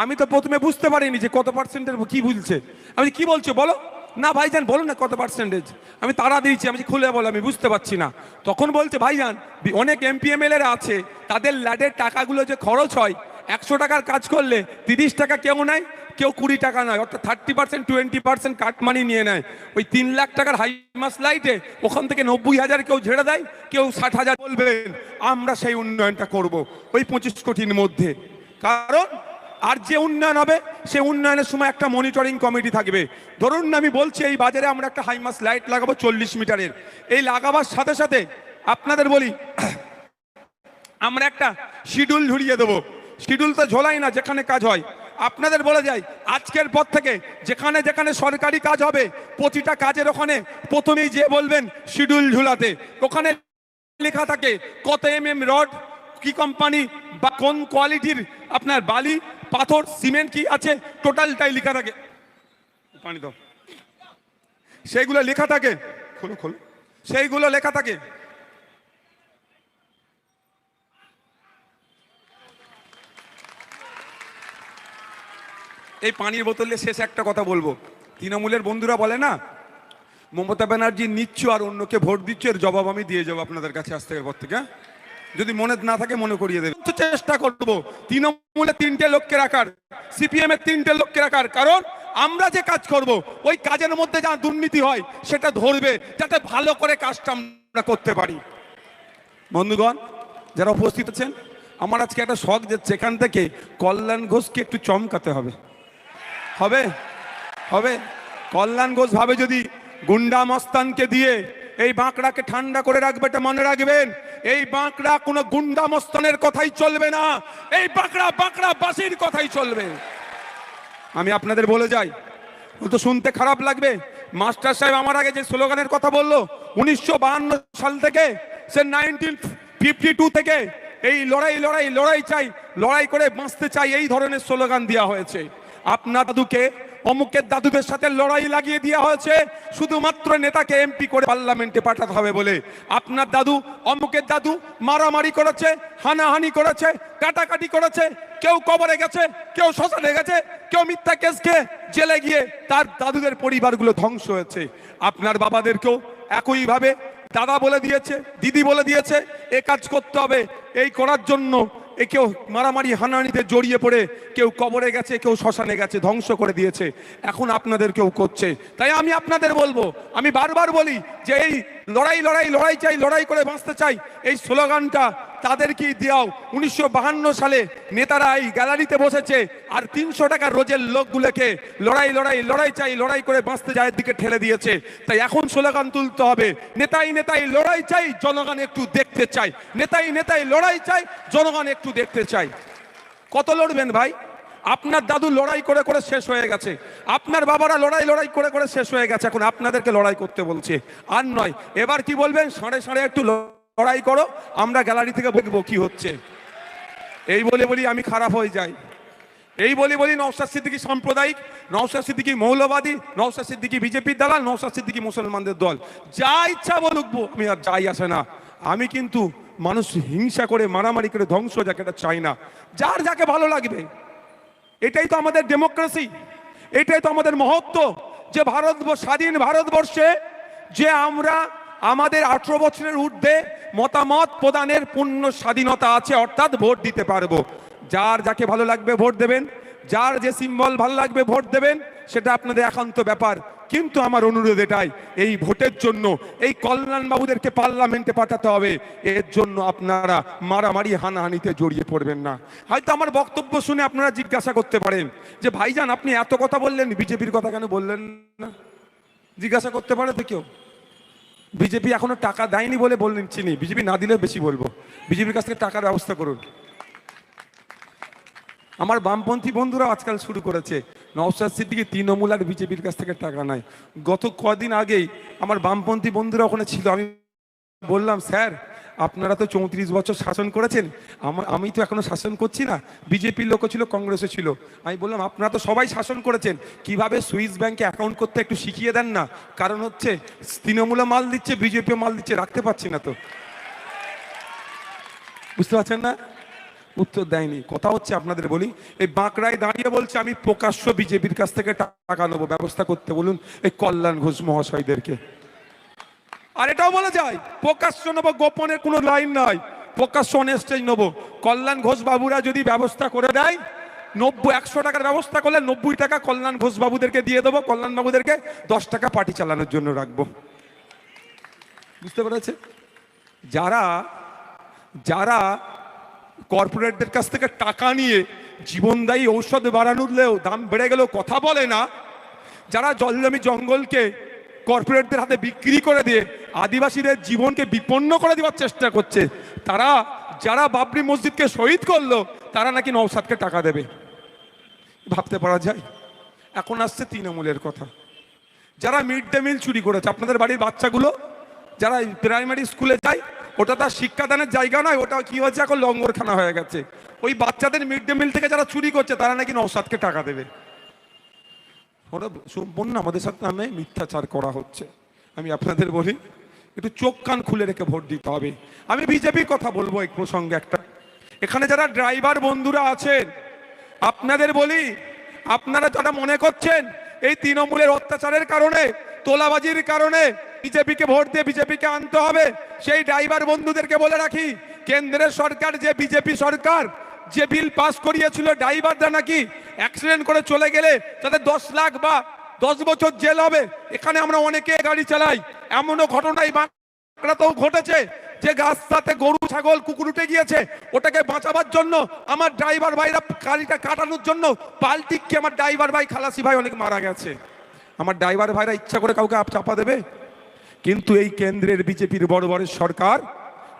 আমি তো প্রথমে বুঝতে পারিনি যে কত পার্সেন্টেজ কি বলছে। আমি কি বলছো বলো না ভাইজান, বলো না কত পার্সেন্টেজ। আমি তাড়া দিয়েছি, আমি খুলে বলো আমি বুঝতে পারছি না। তখন বলছে ভাইজান, অনেক এমপিএমএলএরা আছে, তাদের ল্যাডের টাকাগুলো যে খরচ হয়, 100 টাকার কাজ করলে 30 টাকা কেউ নেয়, কেউ 20 টাকা নয়, অর্থাৎ 30% 20% কাট মানি নিয়ে নেয়। ওই 3 লাখ টাকার হাইমাস লাইটে ওখান থেকে 90,000 কেউ ঝেড়ে দেয়, কেউ 60,000। বলবেন আমরা সেই উন্নয়নটা করব ওই 25 কোটির মধ্যে। কারণ আর যে উন্নয়ন হবে, সে উন্নয়নের সময় একটা মনিটরিং কমিটি থাকবে। ধরুন আমি বলছি, এই বাজারে আমরা একটা হাইমাস লাইট লাগাবো 40 মিটারের, এই লাগাবার সাথে সাথে আপনাদের বলি, আমরা একটা শিডিউল ঝুলিয়ে দেবো। শিডিউল তো ঝোলাই না, যেখানে কাজ হয়। আপনাদের বলে যাই, আজকের পর থেকে যেখানে যেখানে সরকারি কাজ হবে, প্রতিটা কাজের ওখানে প্রথমেই যে বলবেন শিডিউল ঝুলাতে, ওখানে লেখা থাকে কত mm রড, কি কোম্পানি বা কোন কোয়ালিটির আপনার বালি, পাথর, সিমেন্ট কি আছে, টোটালটাই লেখা থাকে। পানি দাও। সেইগুলো লেখা থাকে, খোলো খোলো, সেইগুলো লেখা থাকে। এই পানির বোতলে শেষ একটা কথা বলবো, তৃণমূলের বন্ধুরা বলে না মমতা ব্যানার্জি নিচ্ছ আর অন্যকে ভোট দিচ্ছ, এর জবাব আমি দিয়ে যাবো আপনাদের কাছে আজ থেকে পর থেকে। যদি মনে না থাকে মনে করিয়ে দেবে। চেষ্টা করবো তৃণমূলের 3টে লোককে রাখার, সিপিএম এর 3টে লোককে রাখার, কারণ আমরা যে কাজ করব ওই কাজের মধ্যে যা দুর্নীতি হয় সেটা ধরবে, যাতে ভালো করে কাজটা আমরা করতে পারি। বন্ধুগণ যারা উপস্থিত আছেন, আমার আজকে একটা শখ যে সেখান থেকে কল্যাণ ঘোষকে একটু চমকাতে হবে। হবে হবে কল্যাণ ঘোষ ভাবে যদি গুন্ডা মস্তানকে দিয়ে এই বাঁকড়াকে ঠান্ডা করে রাখবে, এটা মনে রাখবেন। এই বাঁকড়া কোনো গুন্ডা মস্তানের কথাই চলবে না, এই বাঁকড়া বাসির কথাই চলবে। আমি আপনাদের বলে যাই, তো শুনতে খারাপ লাগবে, মাস্টার সাহেব আমার আগে যে স্লোগানের কথা বললো 1952 সাল থেকে, সে 1952 থেকে এই লড়াই লড়াই লড়াই চাই, লড়াই করে বাঁচতে চাই, এই ধরনের স্লোগান দেওয়া হয়েছে। আপনার দাদুকে অমুকের দাদুদের সাথে লড়াই লাগিয়ে দেওয়া হয়েছে শুধুমাত্র নেতাকে এমপি করে পার্লামেন্টে পাঠাতে হবে বলে। আপনার দাদু অমুকের দাদু মারামারি করেছে, হানাহানি করেছে, কাটাকাটি করেছে, কেউ কবরে গেছে, কেউ শ্মশানে গেছে, কেউ মিথ্যা কেস খেয়ে জেলে গিয়ে তার দাদুদের পরিবারগুলো ধ্বংস হয়েছে। আপনার বাবাদেরকেও একইভাবে দাদা বলে দিয়েছে, দিদি বলে দিয়েছে, এ কাজ করতে হবে, এই করার জন্য এ কেউ মারামারি হানাহানিতে জড়িয়ে পড়ে কেউ কবরে গেছে, কেউ শ্মশানে গেছে, ধ্বংস করে দিয়েছে। এখন আপনাদের কেউ করছে। তাই আমি আপনাদের বলবো, আমি বারবার বলি যে এই লড়াই লড়াই লড়াই চাই, লড়াই করে বাঁচতে চাই, এই স্লোগানটা তাদেরকেই দেওয়াও। 1952 সালে নেতারা এই গ্যালারিতে বসেছে আর 300 টাকার রোজের লোকগুলোকে লড়াই লড়াই লড়াই চাই, লড়াই করে বাঁচতে যায় দিকে ঠেলে দিয়েছে। তাই এখন স্লোগান তুলতে হবে, নেতাই নেতাই লড়াই চাই, জনগণ একটু দেখতে চাই, নেতাই নেতাই লড়াই চাই, জনগণ একটু দেখতে চাই। কত লড়বেন ভাই? আপনার দাদু লড়াই করে করে শেষ হয়ে গেছে, আপনার বাবারা লড়াই লড়াই করে করে শেষ হয়ে গেছে, এখন আপনাদেরকে লড়াই করতে বলছে আর নয়। এবার কি বলবেন, সাড়ে সাড়ে একটু লড়াই করো, আমরা গ্যালারি থেকে দেখবো কি হচ্ছে। এই বলে বলি আমি খারাপ হয়ে যাই। এই বলি বলি নওশাদ সিদ্দিকী সাম্প্রদায়িক, নওশাদ সিদ্দিকী মৌলবাদী, নওশাদ সিদ্দিকী বিজেপির দালাল, নওশাদ সিদ্দিকী মুসলমানদের দল, যা ইচ্ছা বলুক, আমি আর যাই আসে না। আমি কিন্তু মানুষ হিংসা করে মারামারি করে ধ্বংস যাকে এটা চাই না, যার যাকে ভালো লাগবে। এটাই তো আমাদের ডেমোক্রেসি, এটাই তো আমাদের মহত্ব, যে স্বাধীন ভারতবর্ষে যে আমরা আমাদের 18 বছরের ঊর্ধ্বে মতামত প্রদানের পূর্ণ স্বাধীনতা আছে, অর্থাৎ ভোট দিতে পারবো। যার যাকে ভালো লাগবে ভোট দেবেন, যার যে সিম্বল ভালো লাগবে ভোট দেবেন, সেটা আপনাদের একান্ত ব্যাপার। কিন্তু আমার অনুরোধ এটাই, এই ভোটের জন্য এই কল্যাণ বাবুদেরকে পার্লামেন্টে পাঠাতে হবে, এর জন্য আপনারা মারামারি হানাহানিতে জড়িয়ে পড়বেন না। হয়তো আমার বক্তব্য শুনে আপনারা জিজ্ঞাসা করতে পারেন যে ভাইজান আপনি এত কথা বললেন, বিজেপির কথা কেন বললেন না? জিজ্ঞাসা করতে পারে তো কেউ। বিজেপি এখনো টাকা দেয়নি বলে বললেন চিনি, বিজেপি না দিলেও বেশি বলবো, বিজেপির কাছ থেকে টাকার ব্যবস্থা করুন। আমার বামপন্থী বন্ধুরা আজকাল শুরু করেছে, নওশাদ সিদ্দিকী তৃণমূল আর বিজেপির কাছ থেকে টাকা নাই। গত কদিন আগেই আমার বামপন্থী বন্ধুরা ওখানে ছিল, আমি বললাম স্যার আপনারা তো 34 বছর শাসন করেছেন, আমি তো এখনো শাসন করছি না, বিজেপির লোকও ছিল, কংগ্রেসও ছিল। আমি বললাম আপনারা তো সবাই শাসন করেছেন, কিভাবে সুইস ব্যাংকে অ্যাকাউন্ট করতে একটু শিখিয়ে দেন না, কারণ হচ্ছে তৃণমূলে মাল দিচ্ছে, বিজেপিও মাল দিচ্ছে, রাখতে পারছি না তো। বুঝতে পারছেন না? উত্তর দেয়নি। কথা হচ্ছে আপনাদের বলি, এই বাঁকড়ায় দাঁড়িয়ে বলছে আমি প্রকাশ্য বিজেপির কাছ থেকে টাকা নেবো, ব্যবস্থা করতে বলুন এই কল্যাণ ঘোষ মহাশয়দেরকে। আর এটাও বলা যায় প্রকাশ্য নেবো, গোপনের কোনো লাইন নাই, প্রকাশ্য অনেস্টেই নেবো। কল্যাণ ঘোষ বাবুরা যদি ব্যবস্থা করে দেয়, 100 টাকার ব্যবস্থা করলে 90 টাকা কল্যাণ ঘোষ বাবুদেরকে দিয়ে দেবো, কল্যাণ বাবুদেরকে 10 টাকা পার্টি চালানোর জন্য রাখবো। বুঝতে পেরেছে? যারা যারা কর্পোরেটদের কাছ থেকে টাকা নিয়ে জীবনদায়ী ঔষধ বাড়ানোর দাম বেড়ে গেলেও কথা বলে না, যারা জলজমি জঙ্গলকে কর্পোরেটদের হাতে বিক্রি করে দিয়ে আদিবাসীদের জীবনকে বিপন্ন করে দেওয়ার চেষ্টা করছে, তারা যারা বাবরি মসজিদকে শহীদ করলো, তারা নাকি নওশাদকে টাকা দেবে। ভাবতে পারা যায়? এখন আসছে তৃণমূলের কথা। যারা মিড ডে মিল চুরি করেছে, আপনাদের বাড়ির বাচ্চাগুলো যারা প্রাইমারি স্কুলে যায়, ওটা তার শিক্ষাদানের জায়গা নয়, ওটা কি হয়েছে এখন লঙ্গরখানা হয়ে গেছে। ওই বাচ্চাদের মিড ডে মিল থেকে যারা চুরি করছে, তারা নাকি নওশাদকে টাকা দেবে। ওরা সম্পূর্ণ আমাদের সাথে নামে মিথ্যাচার করা হচ্ছে। আমি আপনাদের বলি একটু চোখ কান খুলে রেখে ভোট দিতে হবে। আমি বিজেপির কথা বলবো এই প্রসঙ্গে একটা। এখানে যারা ড্রাইভার বন্ধুরা আছেন, আপনাদের বলি, আপনারা যারা মনে করছেন এই তৃণমূলের অত্যাচারের কারণে, তোলাবাজির কারণে বিজেপিকে ভোট দিয়ে বিজেপিকে আনতে হবে, সেই ড্রাইভার বন্ধুদেরকে বলে রাখি, কেন্দ্রের সরকার যে বিজেপি সরকার যে বিল পাস করিয়েছিল, ড্রাইভাররা নাকি অ্যাক্সিডেন্ট করে চলে গেলে তাদের 10 লাখ বা 10 বছর জেল হবে। এখানে আমরা অনেকে গাড়ি চালাই, এমনও ঘটনাই বাঁকড়াতেও ঘটেছে যে রাস্তাতে গরু ছাগল কুকুর উঠে গিয়েছে, ওটাকে বাঁচাবার জন্য আমার ড্রাইভার ভাইরা গাড়িটা কাটানোর জন্য পাল্টিকে আমার ড্রাইভার ভাই খালাসি ভাই অনেক মারা গেছে। আমার ড্রাইভার ভাইরা ইচ্ছা করে কাউকে চাপা দেবে? কিন্তু এই কেন্দ্রের বিজেপির বড় বড় সরকার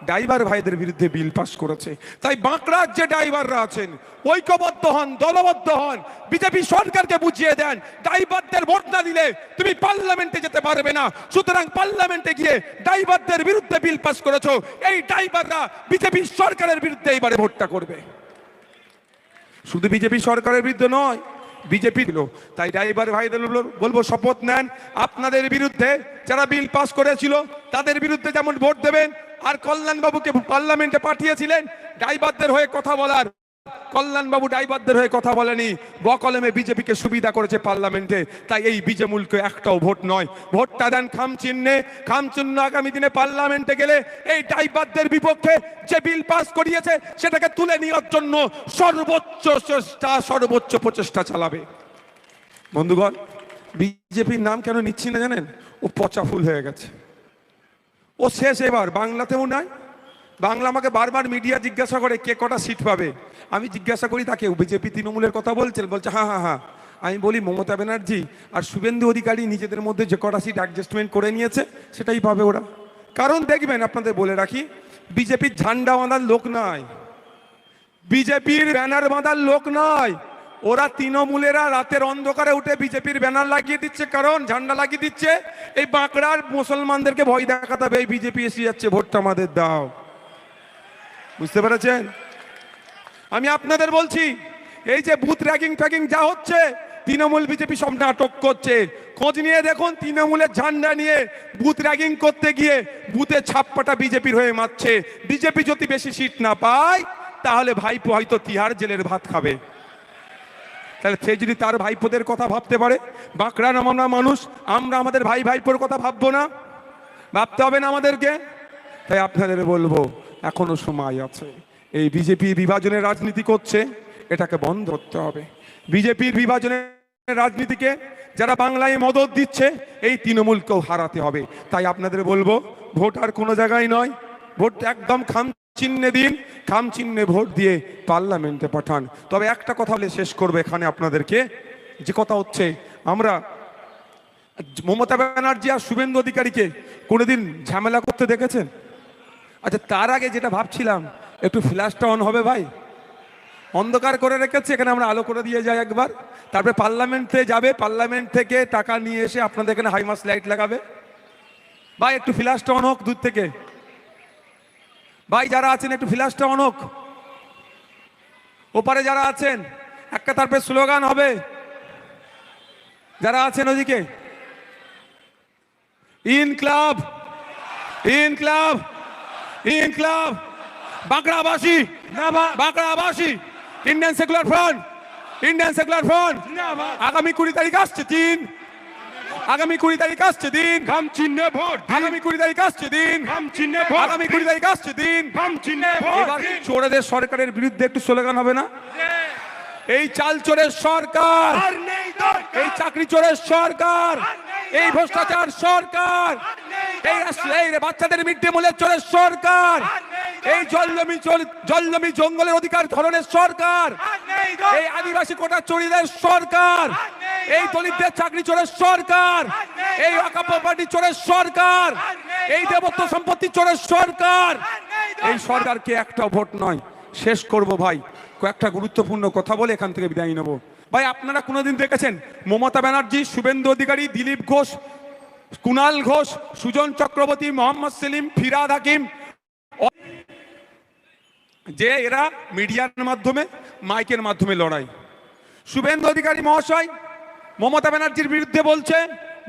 ড্রাইভার ভাইদের বিরুদ্ধে বিল পাস করেছে। তাই বাঁকড়ার যে ড্রাইভাররা আছেন ঐক্যবদ্ধ হন, দলবদ্ধ হন, বিজেপি সরকারকে বুঝিয়ে দেন ড্রাইভারদের ভোট না দিলে তুমি পার্লামেন্টে যেতে পারবে না। সুতরাং পার্লামেন্টে গিয়ে ড্রাইভারদের বিরুদ্ধে বিল পাস করেছো, এই ড্রাইভাররা বিজেপি সরকারের বিরুদ্ধে এইবারে ভোটটা করবে। শুধু বিজেপি সরকারের বিরুদ্ধে নয়, বিজেপি দিল। তাই ড্রাইভার ভাইদের বলবো শপথ নেন, আপনাদের বিরুদ্ধে যারা বিল পাস করেছিল তাদের বিরুদ্ধে যেমন ভোট দেবেন। আর কল্যাণ বাবুকে পার্লামেন্টে পাঠিয়েছিলেন ড্রাইভারদের হয়ে কথা বলার, কল্যাণ বাবু ড্রাইভারদের হয়ে কথা বলেনি, বকলমে বিজেপিকে সুবিধা করেছে পার্লামেন্টে। তাই এই বিজেমূলকে একটাও ভোট নয়, ভোটটা দেন খাম চিহ্নে। খাম চিহ্ন আগামী দিনে পার্লামেন্টে গেলে এই ড্রাইভারদের বিপক্ষে যে বিল পাস করিয়েছে সেটাকে তুলে নেওয়ার জন্য সর্বোচ্চ প্রচেষ্টা চালাবে। বন্ধুগণ, বিজেপির নাম কেন নিচ্ছি না জানেন? ও পচা ফুল হয়ে গেছে, ও শেষ। এবার বাংলাতেও নাই। বাংলা আমাকে বারবার মিডিয়া জিজ্ঞাসা করে কে কটা সিট পাবে। আমি জিজ্ঞাসা করি তাকে, বিজেপি তৃণমূলের কথা বলছেন, বলছে হ্যাঁ হ্যাঁ হ্যাঁ। আমি বলি মমতা ব্যানার্জি আর শুভেন্দু অধিকারী নিজেদের মধ্যে যে কটা সিট অ্যাডজাস্টমেন্ট করে নিয়েছে সেটাই পাবে ওরা। কারণ দেখবেন, আপনাদের বলে রাখি, বিজেপির ঝান্ডা বাঁধার লোক নয়, বিজেপির ব্যানার বাঁধার লোক নয়। ওরা তৃণমূলেরা রাতের অন্ধকারে উঠে বিজেপির ব্যানার লাগিয়ে দিচ্ছে, কারণ ঝান্ডা লাগিয়ে দিচ্ছে এই বাঁকড়ার মুসলমানদেরকে ভয় দেখাতে হবে, এই বিজেপি এসে যাচ্ছে, ভোটটা আমাদের দাও। বুঝতে পেরেছেন? আমি আপনাদের বলছি, এই যে বুথ র্যাগিং ফ্যাগিং যা হচ্ছে, তৃণমূল বিজেপি সব নাটক করছে। খোঁজ নিয়ে দেখুন, তৃণমূলের ঝান্ডা নিয়ে বুথ র্যাগিং করতে গিয়ে বুথে ছাপ্পাটা বিজেপির হয়ে মারছে। বিজেপি যদি বেশি সিট না পায় তাহলে ভাইপো হয়তো তিহার জেলের ভাত খাবে। তাহলে সে যদি তার ভাইপোদের কথা ভাবতে পারে, বাঁকড়া নামা মানুষ আমরা আমাদের ভাই ভাইপোর কথা ভাববো না? ভাবতে হবে না আমাদেরকে? তাই আপনাদের বলবো, এখনো সময় আছে। এই বিজেপি বিভাজনের রাজনীতি করছে, এটাকে বন্ধ করতে হবে। বিজেপির বিভাজনের রাজনীতিকে যারা বাংলায় মদত দিচ্ছে, এই তৃণমূলকেও হারাতে হবে। তাই আপনাদের বলবো, ভোট আর কোনো জায়গায় নয়, ভোট একদম খাম চিহ্নে দিন, খাম চিহ্নে ভোট দিয়ে পার্লামেন্টে পাঠান। তবে একটা কথা বলে শেষ করবো এখানে আপনাদেরকে, যে কথা হচ্ছে, আমরা মমতা ব্যানার্জি আর শুভেন্দু অধিকারীকে কোনোদিন ঝামেলা করতে দেখেছেন? আচ্ছা, তার আগে যেটা ভাবছিলাম, একটু ফ্ল্যাশটা অন হবে ভাই, অন্ধকার করে রেখেছে, এখানে আমরা আলো করে দিয়ে যাই একবার, তারপরে পার্লামেন্টে যাবে, পার্লামেন্ট থেকে টাকা নিয়ে এসে আপনাদের এখানে হাইমাস লাইট লাগাবে। ভাই একটু ফ্ল্যাশটা অন হোক দূর থেকে, ভাই যারা আছেন একটু ফ্ল্যাশটা অন হোক, ওপারে যারা আছেন একটা, তারপরে স্লোগান হবে, যারা আছেন ওদিকে, ইনকলাব ইনকলাব ইনকলাব, বাঁকড়াবাসী বাঁকড়াবাসী, Indian secular front, Indian secular front. আগামী 20 তারিখ আসছে দিন, আগামী 20 তারিখ আসছে দিন, খাম চিহ্নে ভোট, আগামী 20 তারিখ আসছে দিন, খাম চিহ্নে ভোট, আগামী 20 তারিখ আসছে দিন, খাম চিহ্নে ভোট। এবার চোরেদের সরকারের বিরুদ্ধে একটু স্লোগান হবে না? এই চাল চোরের সরকার, আর নেই দরকার, এই চাকরি চোরের সরকার, এই ভ্রষ্টাচার সরকার, এই বাচ্চাদের মিড ডে মিলের চোরের সরকার, এই জলজমি জঙ্গলের অধিকার ধরনের সরকার, এই আদিবাসী কোটা চোরীদের সরকার, এই দলিতদের চাকরি চোরের সরকার, এই ওয়াকফ প্রপার্টি চোরের সরকার, এই দেবত্ব সম্পত্তি চোরের সরকার। এই সরকারকে একটা ভোট নয়। শেষ করব ভাই, কয়েকটা গুরুত্বপূর্ণ কথা বলে এখান থেকে বিদায় নেব। ভাই আপনারা কোনোদিন দেখেছেন মমতা ব্যানার্জি, শুভেন্দু অধিকারী, দিলীপ ঘোষ, কুণাল ঘোষ, সুজন চক্রবর্তী, মোহাম্মদ সেলিম, ফিরাদ হাকিম, যে এরা মিডিয়ার মাধ্যমে মাইকের মাধ্যমে লড়াই? শুভেন্দু অধিকারী মহাশয় মমতা ব্যানার্জির বিরুদ্ধে বলছে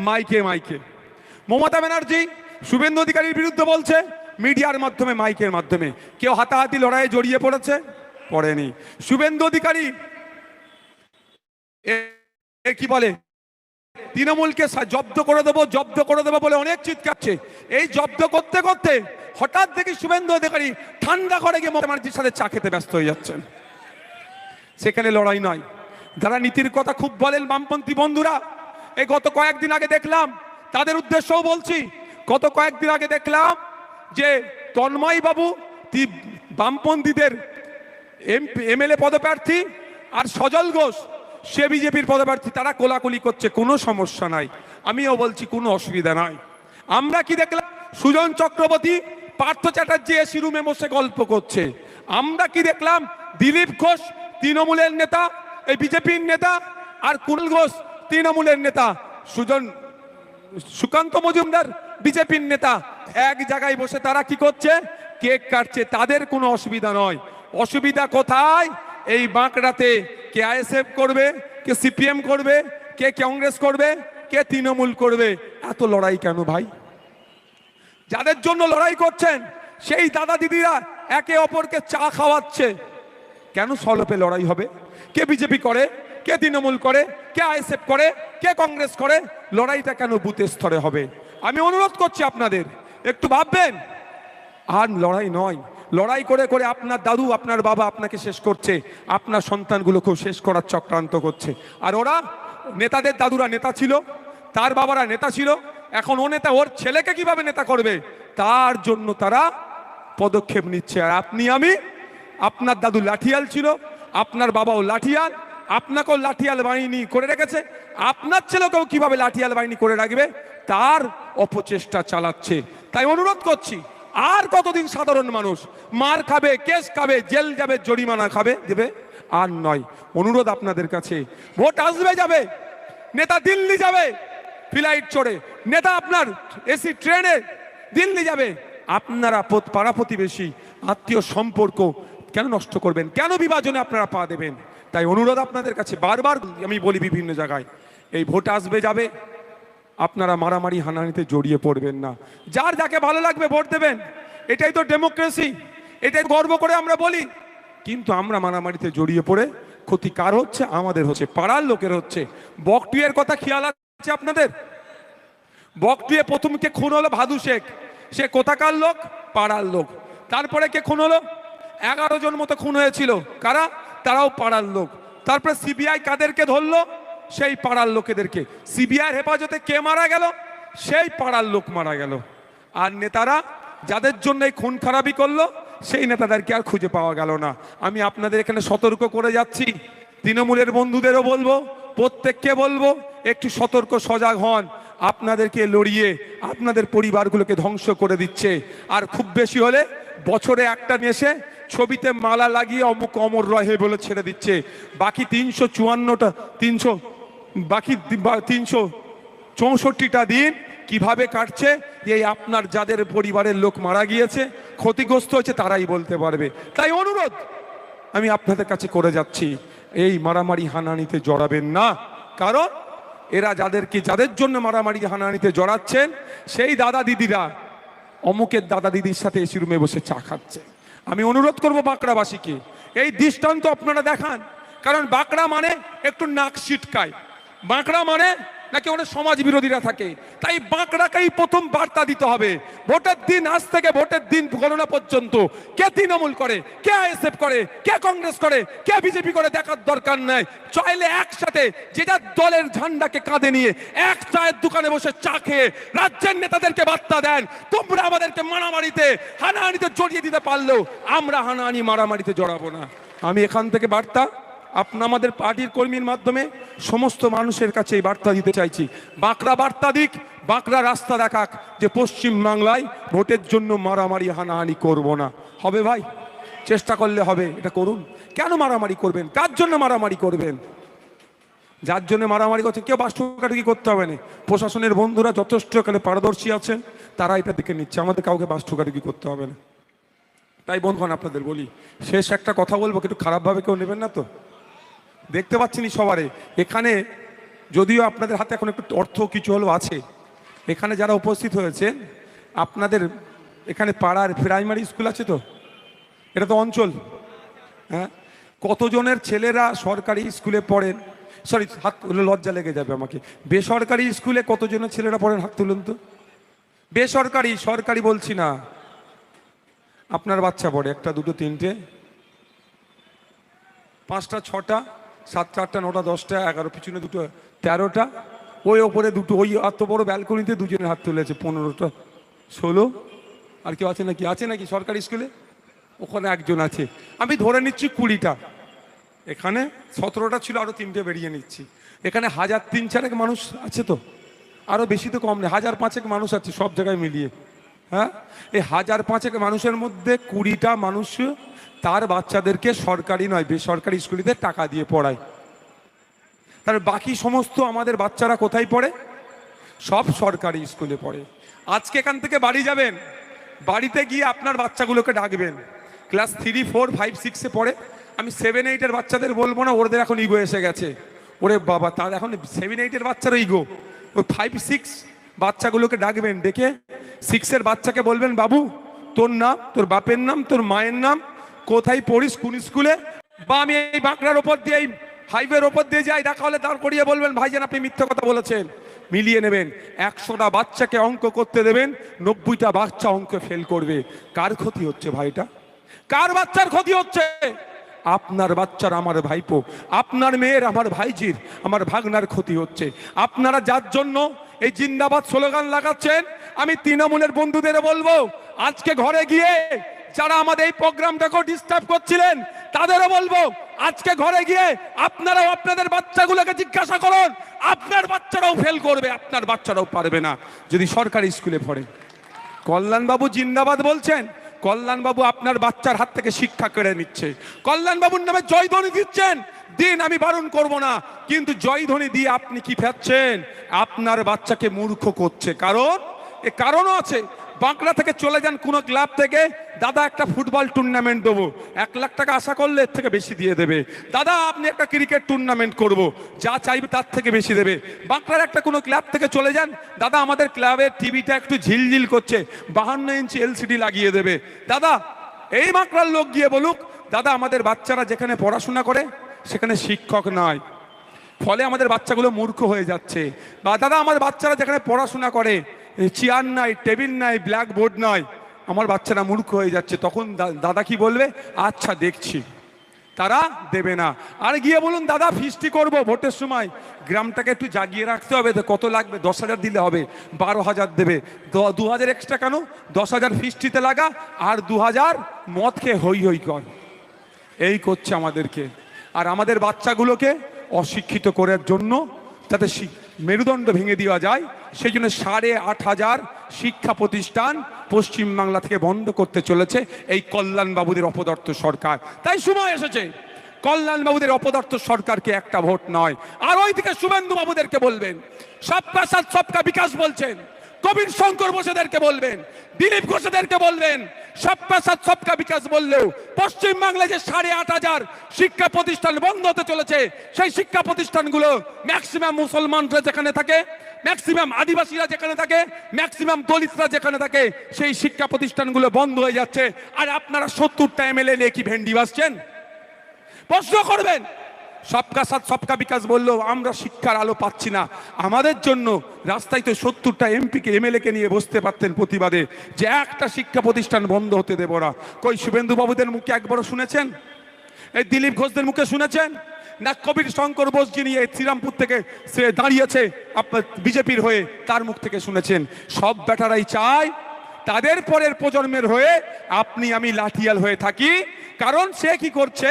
মাইকে মাইকে, মমতা ব্যানার্জি শুভেন্দু অধিকারীর বিরুদ্ধে বলছে মিডিয়ার মাধ্যমে, মাইকের মাধ্যমে। কেউ হাতাহাতি লড়াইয়ে জড়িয়ে পড়েছে? পড়েনি। শুভেন্দু অধিকারী কি বলে, তৃণমূলকে জব্দ করে দেবো, জব্দ করে দেবো বলে অনেক চিৎকারছে। এই জব্দ করতে করতে হঠাৎ দেখি শুভেন্দু অধিকারী ঠান্ডা করে গিয়ে মমতা ব্যানার্জির সাথে চা খেতে ব্যস্ত হয়ে যাচ্ছেন। সেখানে লড়াই নয়। যারা নীতির কথা খুব বলেন বামপন্থী বন্ধুরা, এই গত কয়েকদিন আগে দেখলাম, তাদের উদ্দেশ্যও বলছি, গত কয়েকদিন আগে দেখলাম যে তন্ময় বাবু বামপন্থীদের এমএলএ পদপ্রার্থী, আর সজল ঘোষ সে বিজেপির পদপ্রার্থী, তারা কোলাকুলি করছে। কোনো সমস্যা নাই, আমিও বলছি কোনো অসুবিধা নাই। আমরা কি দেখলাম, সুজন চক্রবর্তী পার্থ চ্যাটার্জি এসি রুমে বসে গল্প করছে। আমরা কি দেখলাম, দিলীপ ঘোষ তৃণমূলের নেতা, এই বিজেপির নেতা, আর কুণাল ঘোষ তৃণমূলের নেতা, সুকান্ত মজুমদার বিজেপির নেতা, এক জায়গায় বসে তারা কি করছে, কেক কাটছে। তাদের কোনো অসুবিধা নয়। অসুবিধা কোথায়? এই বাঁকড়াতে কে আইএসএফ করবে, কে সিপিএম করবে, কে কংগ্রেস করবে, কে তৃণমূল করবে। এত লড়াই কেন ভাই? যাদের জন্য লড়াই করছেন সেই দাদা দিদিরা একে অপরকে চা খাওয়াচ্ছে, কেন সলপে লড়াই হবে? কে বিজেপি করে, কে তৃণমূল করে, কে আইএসএফ করে, কে কংগ্রেস করে, লড়াইটা কেন বুথের স্তরে হবে? আমি অনুরোধ করছি আপনাদের একটু ভাববেন। আর লড়াই নয়, লড়াই করে করে আপনার দাদু, আপনার বাবা আপনাকে শেষ করছে, আপনার সন্তানগুলোকেও শেষ করার চক্রান্ত করছে। আর ওরা, নেতাদের দাদুরা নেতা ছিল, তার বাবারা নেতা ছিল, এখন ও নেতা, ওর ছেলেকে কিভাবে নেতা করবে তার জন্য তারা পদক্ষেপ নিচ্ছে। আর আপনি আমি, আপনার দাদু লাঠিয়াল ছিল, আপনার বাবাও লাঠিয়াল, আপনাকেও লাঠিয়াল বাহিনী করে রেখেছে, আপনার ছেলেকেও কিভাবে লাঠিয়াল বাহিনী করে রাখবে তার অপচেষ্টা চালাচ্ছে। তাই অনুরোধ করছি, আর কতদিন সাধারণ মানুষ মার খাবে, কেস খাবে, জেল যাবে, জরিমানা খাবে, দেবে? আর নয়। অনুরোধ আপনাদের কাছে, ভোট আসবে যাবে, নেতা দিল্লি যাবে ফ্লাইট চড়ে, নেতা আপনার এসি ট্রেনে দিল্লি যাবে, আপনারা পাড়া প্রতিবেশী আত্মীয় সম্পর্ক কেন নষ্ট করবেন? কেন বিভাজনে আপনারা পা দেবেন? তাই অনুরোধ আপনাদের কাছে, বারবার আমি বলি বিভিন্ন জায়গায়, এই ভোট আসবে যাবে, আপনারা মারামারি হানাহানিতে জড়িয়ে পড়বেন না। যার যাকে ভালো লাগবে ভোট দেবেন, এটাই তো ডেমোক্রেসি, এটাই গর্ব করে আমরা বলি। কিন্তু আমরা মারামারিতে জড়িয়ে পড়ে ক্ষতি কার হচ্ছে? আমাদের হচ্ছে, পাড়ার লোকের হচ্ছে। বকটুয়ের কথা খেয়াল আছে আপনাদের? বকটুয়ে প্রথম কে খুন হলো? ভাদু শেখ। সে কোথাকার লোক? পাড়ার লোক। তারপরে কে খুন হলো? 11 জন মতো খুন হয়েছিল। কারা? তারাও পাড়ার লোক। তারপরে সিবিআই কাদেরকে ধরলো? সেই পাড়ার লোকেদেরকে। সিবিআইয়ের হেফাজতে কে মারা গেল? সেই পাড়ার লোক মারা গেল। আর নেতারা যাদের জন্য এই খুন খারাপি করলো, সেই নেতাদেরকে আর খুঁজে পাওয়া গেল না। আমি আপনাদের এখানে সতর্ক করে যাচ্ছি, তৃণমূলের বন্ধুদেরও বলবো, প্রত্যেককে বলবো, একটু সতর্ক সজাগ হন। আপনাদেরকে লড়িয়ে আপনাদের পরিবারগুলোকে ধ্বংস করে দিচ্ছে। আর খুব বেশি হলে বছরে একটা এসে ছবিতে মালা লাগিয়ে অমুক অমর রহে বলে ছেড়ে দিচ্ছে। বাকি 364টা দিন কিভাবে কাটছে, এই আপনার যাদের পরিবারের লোক মারা গিয়েছে, ক্ষতিগ্রস্ত হয়েছে, তারাই বলতে পারবে। তাই অনুরোধ আমি আপনাদের কাছে করে যাচ্ছি, এই মারামারি হানাহানিতে জড়াবেন না। কারণ এরা যাদের জন্য মারামারি হানাহানিতে জড়াচ্ছেন, সেই দাদা দিদিরা অমুকের দাদা দিদির সাথে এসি রুমে বসে চা খাচ্ছে। আমি অনুরোধ করব বাঁকড়াবাসীকে, এই দৃষ্টান্ত আপনারা দেখান। কারণ বাঁকড়া মানে একটু নাক ছিটকায়, বাঁকড়া মানে নাকি অনেক সমাজ বিরোধীরা থাকে। তাই বাঁকড়াকেই প্রথম বার্তা দিতে হবে। ভোটের দিন, আজ থেকে ভোটের দিন গণনা পর্যন্ত কে তৃণমূল করে, কে আইএসএফ করে, কে কংগ্রেস করে, কে বিজেপি করে দেখার দরকার নাই। চাইলে একসাথে যে যার দলের ঝান্ডাকে কাঁধে নিয়ে এক চায়ের দোকানে বসে চা খেয়ে রাজ্যের নেতাদেরকে বার্তা দেন, তোমরা আমাদেরকে মারামারিতে হানাহানিতে জড়িয়ে দিতে পারলেও আমরা হানাহানি মারামারিতে জড়াবো না। আমি এখান থেকে বার্তা আমাদের পার্টির কর্মীর মাধ্যমে সমস্ত মানুষের কাছে এই বার্তা দিতে চাইছি। বাঁকড়া বার্তা দিক, বাঁকড়া রাস্তা দেখাক যে পশ্চিম বাংলায় ভোটের জন্য মারামারি হানাহানি করব না। হবে ভাই? চেষ্টা করলে হবে, এটা করুন। কেন মারামারি করবেন? কার জন্য মারামারি করবেন? যার জন্য মারামারি করছে কেউ বাস্তুকাটুকি করতে হবে না। প্রশাসনের বন্ধুরা যথেষ্ট এখানে পারদর্শী আছেন, তারা এটা দেখে নিচ্ছে, আমাদের কাউকে বাস্তুকাটুকি করতে হবে না। তাই বন্ধুগণ আপনাদের বলি, শেষ একটা কথা বলবো, একটু খারাপভাবে কেউ নেবেন না তো। দেখতে পাচ্ছেন সবারে এখানে, যদিও আপনাদের হাতে এখন একটু অর্থ কিছু হলেও আছে, এখানে যারা উপস্থিত হয়েছে আপনাদের এখানে পাড়ার প্রাইমারি স্কুল আছে তো, এটা তো অঞ্চল, হ্যাঁ, কতজনের ছেলেরা সরকারি স্কুলে পড়েন? সরি, হাত তুলে লজ্জা লেগে যাবে আমাকে। বেসরকারি স্কুলে কতজনের ছেলেরা পড়েন? হাত তুলুন তো। বেসরকারি, সরকারি বলছি না। আপনার বাচ্চা পড়ে 1, 2, 3, 5টা, 6টা, 7টা, 8টা, 9টা, 10টা, 11, পিছনে 2টো, 13টা, ওই ওপরে 2টো, ওই এত বড় ব্যালকনিতে দুজনের হাত তুলেছে, 15টা, 16। আর কেউ আছে নাকি? আছে নাকি সরকারি স্কুলে? ওখানে একজন আছে। আমি ধরে নিচ্ছি 20টা। এখানে 17টা ছিল, আরো 3টে বেরিয়ে নিচ্ছি। এখানে 1000-3-4 মানুষ আছে তো, আরো বেশি তো কম নেই, 1000-5 মানুষ আছে সব জায়গায় মিলিয়ে। হ্যাঁ, এই 1000-5 মানুষের মধ্যে 20টা মানুষ তার বাচ্চাদেরকে সরকারি নয় বেসরকারি স্কুলেতে টাকা দিয়ে পড়ায়। তার বাকি সমস্ত আমাদের বাচ্চারা কোথায় পড়ে? সব সরকারি স্কুলে পড়ে। আজকে এখান থেকে বাড়ি যাবেন, বাড়িতে গিয়ে আপনার বাচ্চাগুলোকে ডাকবেন। ক্লাস 3, 4, 5, 6-এ পড়ে। আমি 7, 8-এর বাচ্চাদের বলবো না, ওদের এখন ইগো এসে গেছে। ওরে বাবা, তার এখন 7, 8-এর বাচ্চারও ইগো। ওই 5, 6 বাচ্চাগুলোকে ডাকবেন, ডেকে 6-এর বাচ্চাকে বলবেন, বাবু তোর নাম, তোর বাপের নাম, তোর মায়ের নাম, কোথায় পড়িস, কোন স্কুলে, বা আমি এই বাঁকড়ার ওপর দিয়ে, এই হাইওয়ের ওপর দিয়ে যাই, দেখা হলে দাঁড় করিয়ে বলবেন, ভাইজান আপনি মিথ্যা কথা বলেছেন। মিলিয়ে নেবেন। 100টা বাচ্চাকে অঙ্ক করতে দেবেন, 90টা বাচ্চা অঙ্ক ফেল করবে। কার ক্ষতি হচ্ছে ভাইটা? কার বাচ্চার ক্ষতি হচ্ছে? আপনার বাচ্চার, আমার ভাইপো, আপনার মেয়ের, আমার ভাইজির, আমার ভাগনার ক্ষতি হচ্ছে। আপনারা যার জন্য এই জিন্দাবাদ স্লোগান লাগাচ্ছেন, আমি তৃণমূলের বন্ধুদের বলবো, আজকে ঘরে গিয়ে যারা আমাদের এই প্রোগ্রামটাকে ডিস্টার্ব করছিলেন তাদেরও বলবো, আজকে ঘরে গিয়ে আপনারাও আপনাদের বাচ্চাগুলোকে জিজ্ঞাসা করুন, আপনার বাচ্চারাও ফেল করবে, আপনার বাচ্চারাও পারবে না যদি সরকারি স্কুলে পড়ে। কল্যাণবাবু জিন্দাবাদ বলছেন, কল্যাণবাবু আপনার বাচ্চার হাত থেকে শিক্ষা কেড়ে নিচ্ছে। কল্যাণবাবুর নামে জয়ধ্বনি দিচ্ছেন, দিন, আমি বারণ করব না, কিন্তু জয়ধ্বনি দিয়ে আপনি কি ফেলছেন? আপনার বাচ্চাকে মূর্খ করছে। কারণ এ কারণও আছে, বাঁকড়া থেকে চলে যান কোনো ক্লাব থেকে, দাদা একটা ফুটবল টুর্নামেন্ট দেবো, 1 লাখ টাকা আশা করলে এর থেকে বেশি দিয়ে দেবে। দাদা আপনি একটা ক্রিকেট টুর্নামেন্ট করব, যা চাইবে তার থেকে বেশি দেবে। বাঁকড়ার একটা কোনো ক্লাব থেকে চলে যান, দাদা আমাদের ক্লাবের টিভিটা একটু ঝিলঝিল করছে, 52 ইঞ্চি এলসিডি লাগিয়ে দেবে। দাদা এই বাঁকড়ার লোক গিয়ে বলুক, দাদা আমাদের বাচ্চারা যেখানে পড়াশোনা করে সেখানে শিক্ষক নয়, ফলে আমাদের বাচ্চাগুলো মূর্খ হয়ে যাচ্ছে। বা দাদা আমার বাচ্চারা যেখানে পড়াশোনা করে চেয়ার নাই, টেবিল নাই, ব্ল্যাকবোর্ড নয়, আমার বাচ্চারা মূর্খ হয়ে যাচ্ছে। তখন দাদা কি বলবে, আচ্ছা দেখছি। তারা দেবে না। আর গিয়ে বলুন, দাদা ফিস্টি করব ভোটের সময়, গ্রামটাকে একটু জাগিয়ে রাখতে হবে, তো কত লাগবে, 10,000 দিলে হবে, 12,000 দেবে। 2,000 এক্সট্রা কেন, 10,000 ফিস্টিতে লাগা, আর 2,000 মদ খেয়ে হই হই কর। এই করছে আমাদেরকে। আর আমাদের বাচ্চাগুলোকে অশিক্ষিত করার জন্য, যাতে মেরুদণ্ড ভেঙে দেওয়া যায়, সেই জন্য 8,500 শিক্ষা প্রতিষ্ঠান পশ্চিমবাংলা থেকে বন্ধ করতে চলেছে এই কল্যাণবাবুদের অপদার্থ সরকার। তাই সময় এসেছে কল্যাণবাবুদের অপদার্থ সরকারকে একটা ভোট নয়, আর ওইদিকে শুভেন্দু বাবুদেরকে বলবেন, সবকা সাথ সবকা বিকাশ বলছেন, কবির শঙ্কর বসুদেরকে বলবেন, দিলীপ ঘোষদেরকে বলবেন, সবকা সাথ সবকা বিকাশ বললেও পশ্চিমবাংলায় যে 8,500 শিক্ষা প্রতিষ্ঠান বন্ধ হতে চলেছে, সেই শিক্ষা প্রতিষ্ঠানগুলো ম্যাক্সিমাম মুসলমানরা যেখানে থাকে, ম্যাক্সিমাম আদিবাসীরা যেখানে থাকে, ম্যাক্সিমাম দলিতরা যেখানে থাকে, সেই শিক্ষা প্রতিষ্ঠানগুলো বন্ধ হয়ে যাচ্ছে। আর আপনারা 70টা এমএলএ নিয়ে কি ভেন্ডি বাসছেন? প্রশ্ন করবেন। সবকা সাথ সবকা বিকাশ বললেও আমরা শিক্ষার আলো পাচ্ছি না। আমাদের জন্য রাস্তায় তো 70টা এমপিকে এমএলএ কে নিয়ে বসতে পারতেন প্রতিবাদে, যে একটা শিক্ষা প্রতিষ্ঠান বন্ধ হতে দেব না। কই শুভেন্দু বাবুদের মুখে একবারও শুনেছেন? এই দিলীপ ঘোষদের মুখে শুনেছেন? না কবির শঙ্কর বোস যিনি এই শ্রীরামপুর থেকে সে দাঁড়িয়েছে আপনার বিজেপির হয়ে, তার মুখ থেকে শুনেছেন? সব বেটারাই চায় তাদের পরের প্রজন্মের হয়ে আপনি আমি লাঠিয়াল হয়ে থাকি। কারণ সে কি করছে,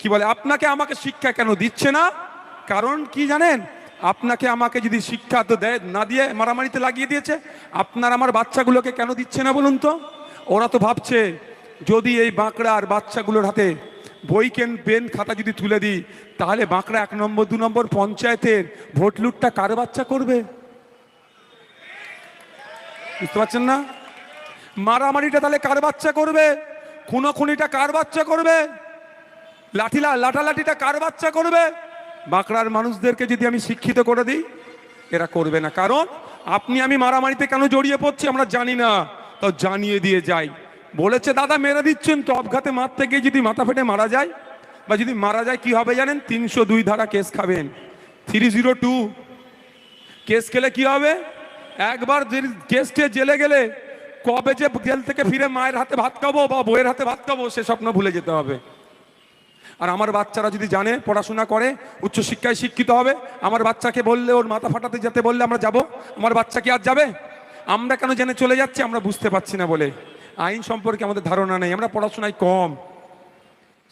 কি বলে, আপনাকে আমাকে শিক্ষা কেন দিচ্ছে না? কারণ কি জানেন, আপনাকে আমাকে যদি শিক্ষা তো দেয় না দিয়ে মারামারিতে লাগিয়ে দিয়েছে, আপনার আমার বাচ্চাগুলোকে কেন দিচ্ছে না বলুন তো? ওরা তো ভাবছে যদি এই বাঁকড়ার বাচ্চাগুলোর হাতে বই পেন খাতা যদি তুলে দিই, তাহলে বাঁকড়া 1 নম্বর 2 নম্বর পঞ্চায়েতের ভোট লুটটা কার বাচ্চা করবে? বুঝতে পারছেন না? মারামারিটা তাহলে কার বাচ্চা করবে? খুনোখুনিটা কার বাচ্চা করবে? লাঠালাঠিটা কার বাচ্চা করবে? বাঁকড়ার মানুষদেরকে যদি আমি শিক্ষিত করে দিই, এরা করবে না। কারণ আপনি আমি মারামারিতে কেন জড়িয়ে পড়ছি আমরা জানি না, তো জানিয়ে দিয়ে যাই। বলেছে দাদা মেরে দিচ্ছেন, তো অবঘাতে মারতে গিয়ে যদি মাথা ফেটে মারা যায়, বা যদি মারা যায় কি হবে জানেন? 302 ধারা কেস খাবেন। 302 কেস খেলে কি হবে? একবার কেসটে জেলে গেলে কবে যে জেল থেকে ফিরে মায়ের হাতে ভাত খাবো বা বইয়ের হাতে ভাত খাবো, সে স্বপ্ন ভুলে যেতে হবে। আর আমার বাচ্চারা যদি জানে, পড়াশোনা করে, উচ্চশিক্ষায় শিক্ষিত হবে, আমার বাচ্চাকে বললে, ওর মাথা ফাটাতে যেতে বললে আমরা যাব? আমার বাচ্চা কি আর যাবে? আমরা কেন জেনে চলে যাচ্ছি? আমরা বুঝতে পারছি না বলে। আইন সম্পর্কে আমাদের ধারণা নেই, আমরা পড়াশোনায় কম,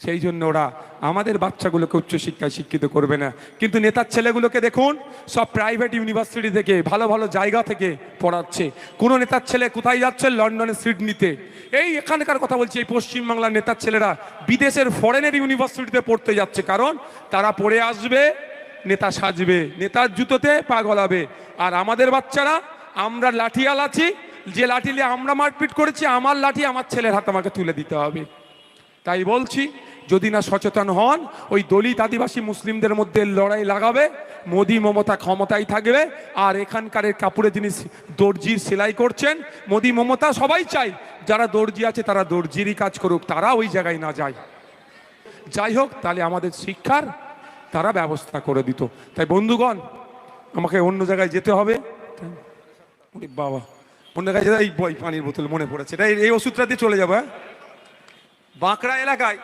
সেই জন্য ওরা আমাদের বাচ্চাগুলোকে উচ্চশিক্ষায় শিক্ষিত করবে না। কিন্তু নেতার ছেলেগুলোকে দেখুন, সব প্রাইভেট ইউনিভার্সিটি থেকে, ভালো ভালো জায়গা থেকে পড়াচ্ছে। কোনো নেতার ছেলে কোথায় যাচ্ছে? লন্ডনে সিট নিতে। এই এখানকার কথা বলছি, এই পশ্চিমবাংলার নেতার ছেলেরা বিদেশের ফরেনের ইউনিভার্সিটিতে পড়তে যাচ্ছে। কারণ তারা পড়ে আসবে, নেতা সাজবে, নেতার জুতোতে পা গলাবে। আর আমাদের বাচ্চারা, আমরা লাঠিয়াল আছি, যে লাঠি নিয়ে আমরা মারপিট করেছি, আমার লাঠি আমার ছেলের হাতে আমাকে তুলে দিতে হবে। তাই বলছি, যদি না সচেতন হন, ওই দলিত আদিবাসী মুসলিমদের মধ্যে লড়াই লাগাবে, মোদি মমতা ক্ষমতায় থাকবে। আর এখানকার কাপড়ে যিনি দর্জির সেলাই করছেন, মোদি মমতা সবাই চাই যারা দর্জি আছে তারা দর্জিরই কাজ করুক, তারা ওই জায়গায় না যায়। যাই হোক, তাহলে আমাদের শিক্ষার তারা ব্যবস্থা করে দিত। তাই বন্ধুগণ, আমাকে অন্য জায়গায় যেতে হবে। বাবা, অন্য জায়গায় যেতে, এই পানির বোতল মনে পড়েছে, এই ওষুধটা দিয়ে চলে যাবো। হ্যাঁ, বাঁকড়া এলাকায়,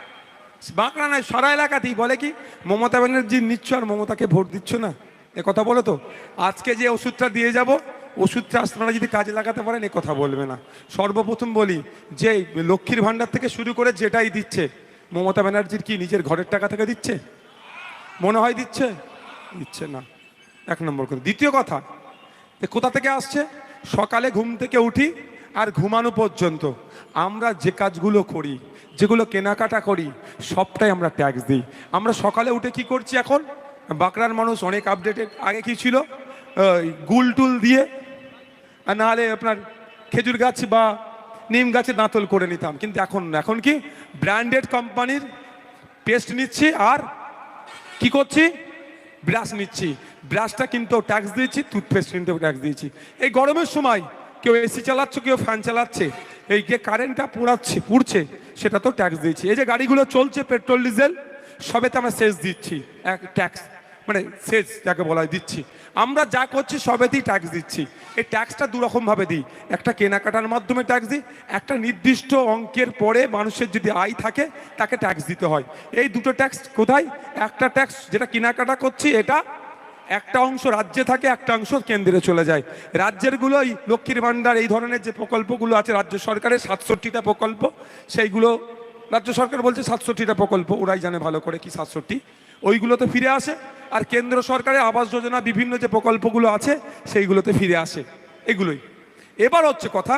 বাঁকড়া নয় সারা এলাকাতেই বলে কি, মমতা ব্যানার্জি নিচ্ছ আর মমতাকে ভোট দিচ্ছ না, এ কথা বলো তো। আজকে যে ওষুধটা দিয়ে যাব, ওষুধটা আপনারা যদি কাজে লাগাতে পারেন, এ কথা বলবে না। সর্বপ্রথম বলি, যে লক্ষ্মীর ভাণ্ডার থেকে শুরু করে যেটাই দিচ্ছে, মমতা ব্যানার্জির কি নিজের ঘরের টাকা থেকে দিচ্ছে? মনে হয় দিচ্ছে? দিচ্ছে না, 1 নম্বর কথা। দ্বিতীয় কথা, কোথা থেকে আসছে? সকালে ঘুম থেকে উঠি আর ঘুমানো পর্যন্ত আমরা যে কাজগুলো করি, যেগুলো কেনাকাটা করি, সবটাই আমরা ট্যাক্স দিই। আমরা সকালে উঠে কি করছি এখন? বাঁকড়ার মানুষ অনেক আপডেটেড। আগে কি ছিল? গুল টুল দিয়ে, আর নাহলে আপনার খেজুর গাছ বা নিম গাছের দাঁতল করে নিতাম, কিন্তু এখন কি ব্র্যান্ডেড কোম্পানির পেস্ট নিচ্ছি আর কি করছি, ব্রাশ নিচ্ছি। ব্রাশটা কিনতেও ট্যাক্স দিয়েছি, টুথপেস্ট কিনতেও ট্যাক্স দিয়েছি। এই গরমের সময় কেউ এসি চালাচ্ছে, কেউ ফ্যান চালাচ্ছে, এই যে কারেন্টটা পুড়ছে সেটা তো ট্যাক্স দিয়েছি। এই যে গাড়িগুলো চলছে পেট্রোল ডিজেল সবেতে আমরা সেচ দিচ্ছি, এক ট্যাক্স মানে সেচ যাকে বলা হয় দিচ্ছি। আমরা যা করছি সবেতেই ট্যাক্স দিচ্ছি। এই ট্যাক্সটা দুরকমভাবে দিই, একটা কেনাকাটার মাধ্যমে ট্যাক্স দিই, একটা নির্দিষ্ট অঙ্কের পরে মানুষের যদি আয় থাকে তাকে ট্যাক্স দিতে হয়। এই দুটো ট্যাক্স কোথায়? একটা ট্যাক্স যেটা কেনাকাটা করছি, এটা একটা অংশ রাজ্যে থাকে, একটা অংশ কেন্দ্রে চলে যায়। রাজ্যেরগুলো এই লক্ষ্মীর ভাণ্ডার এই ধরনের যে প্রকল্পগুলো আছে রাজ্য সরকারের 67টা প্রকল্প, সেইগুলো রাজ্য সরকার বলছে 67টা প্রকল্প, ওরাই জানে ভালো করে কি 67, ওইগুলোতে ফিরে আসে। আর কেন্দ্র সরকারের আবাস যোজনা বিভিন্ন যে প্রকল্পগুলো আছে সেইগুলোতে ফিরে আসে, এগুলোই। এবার হচ্ছে কথা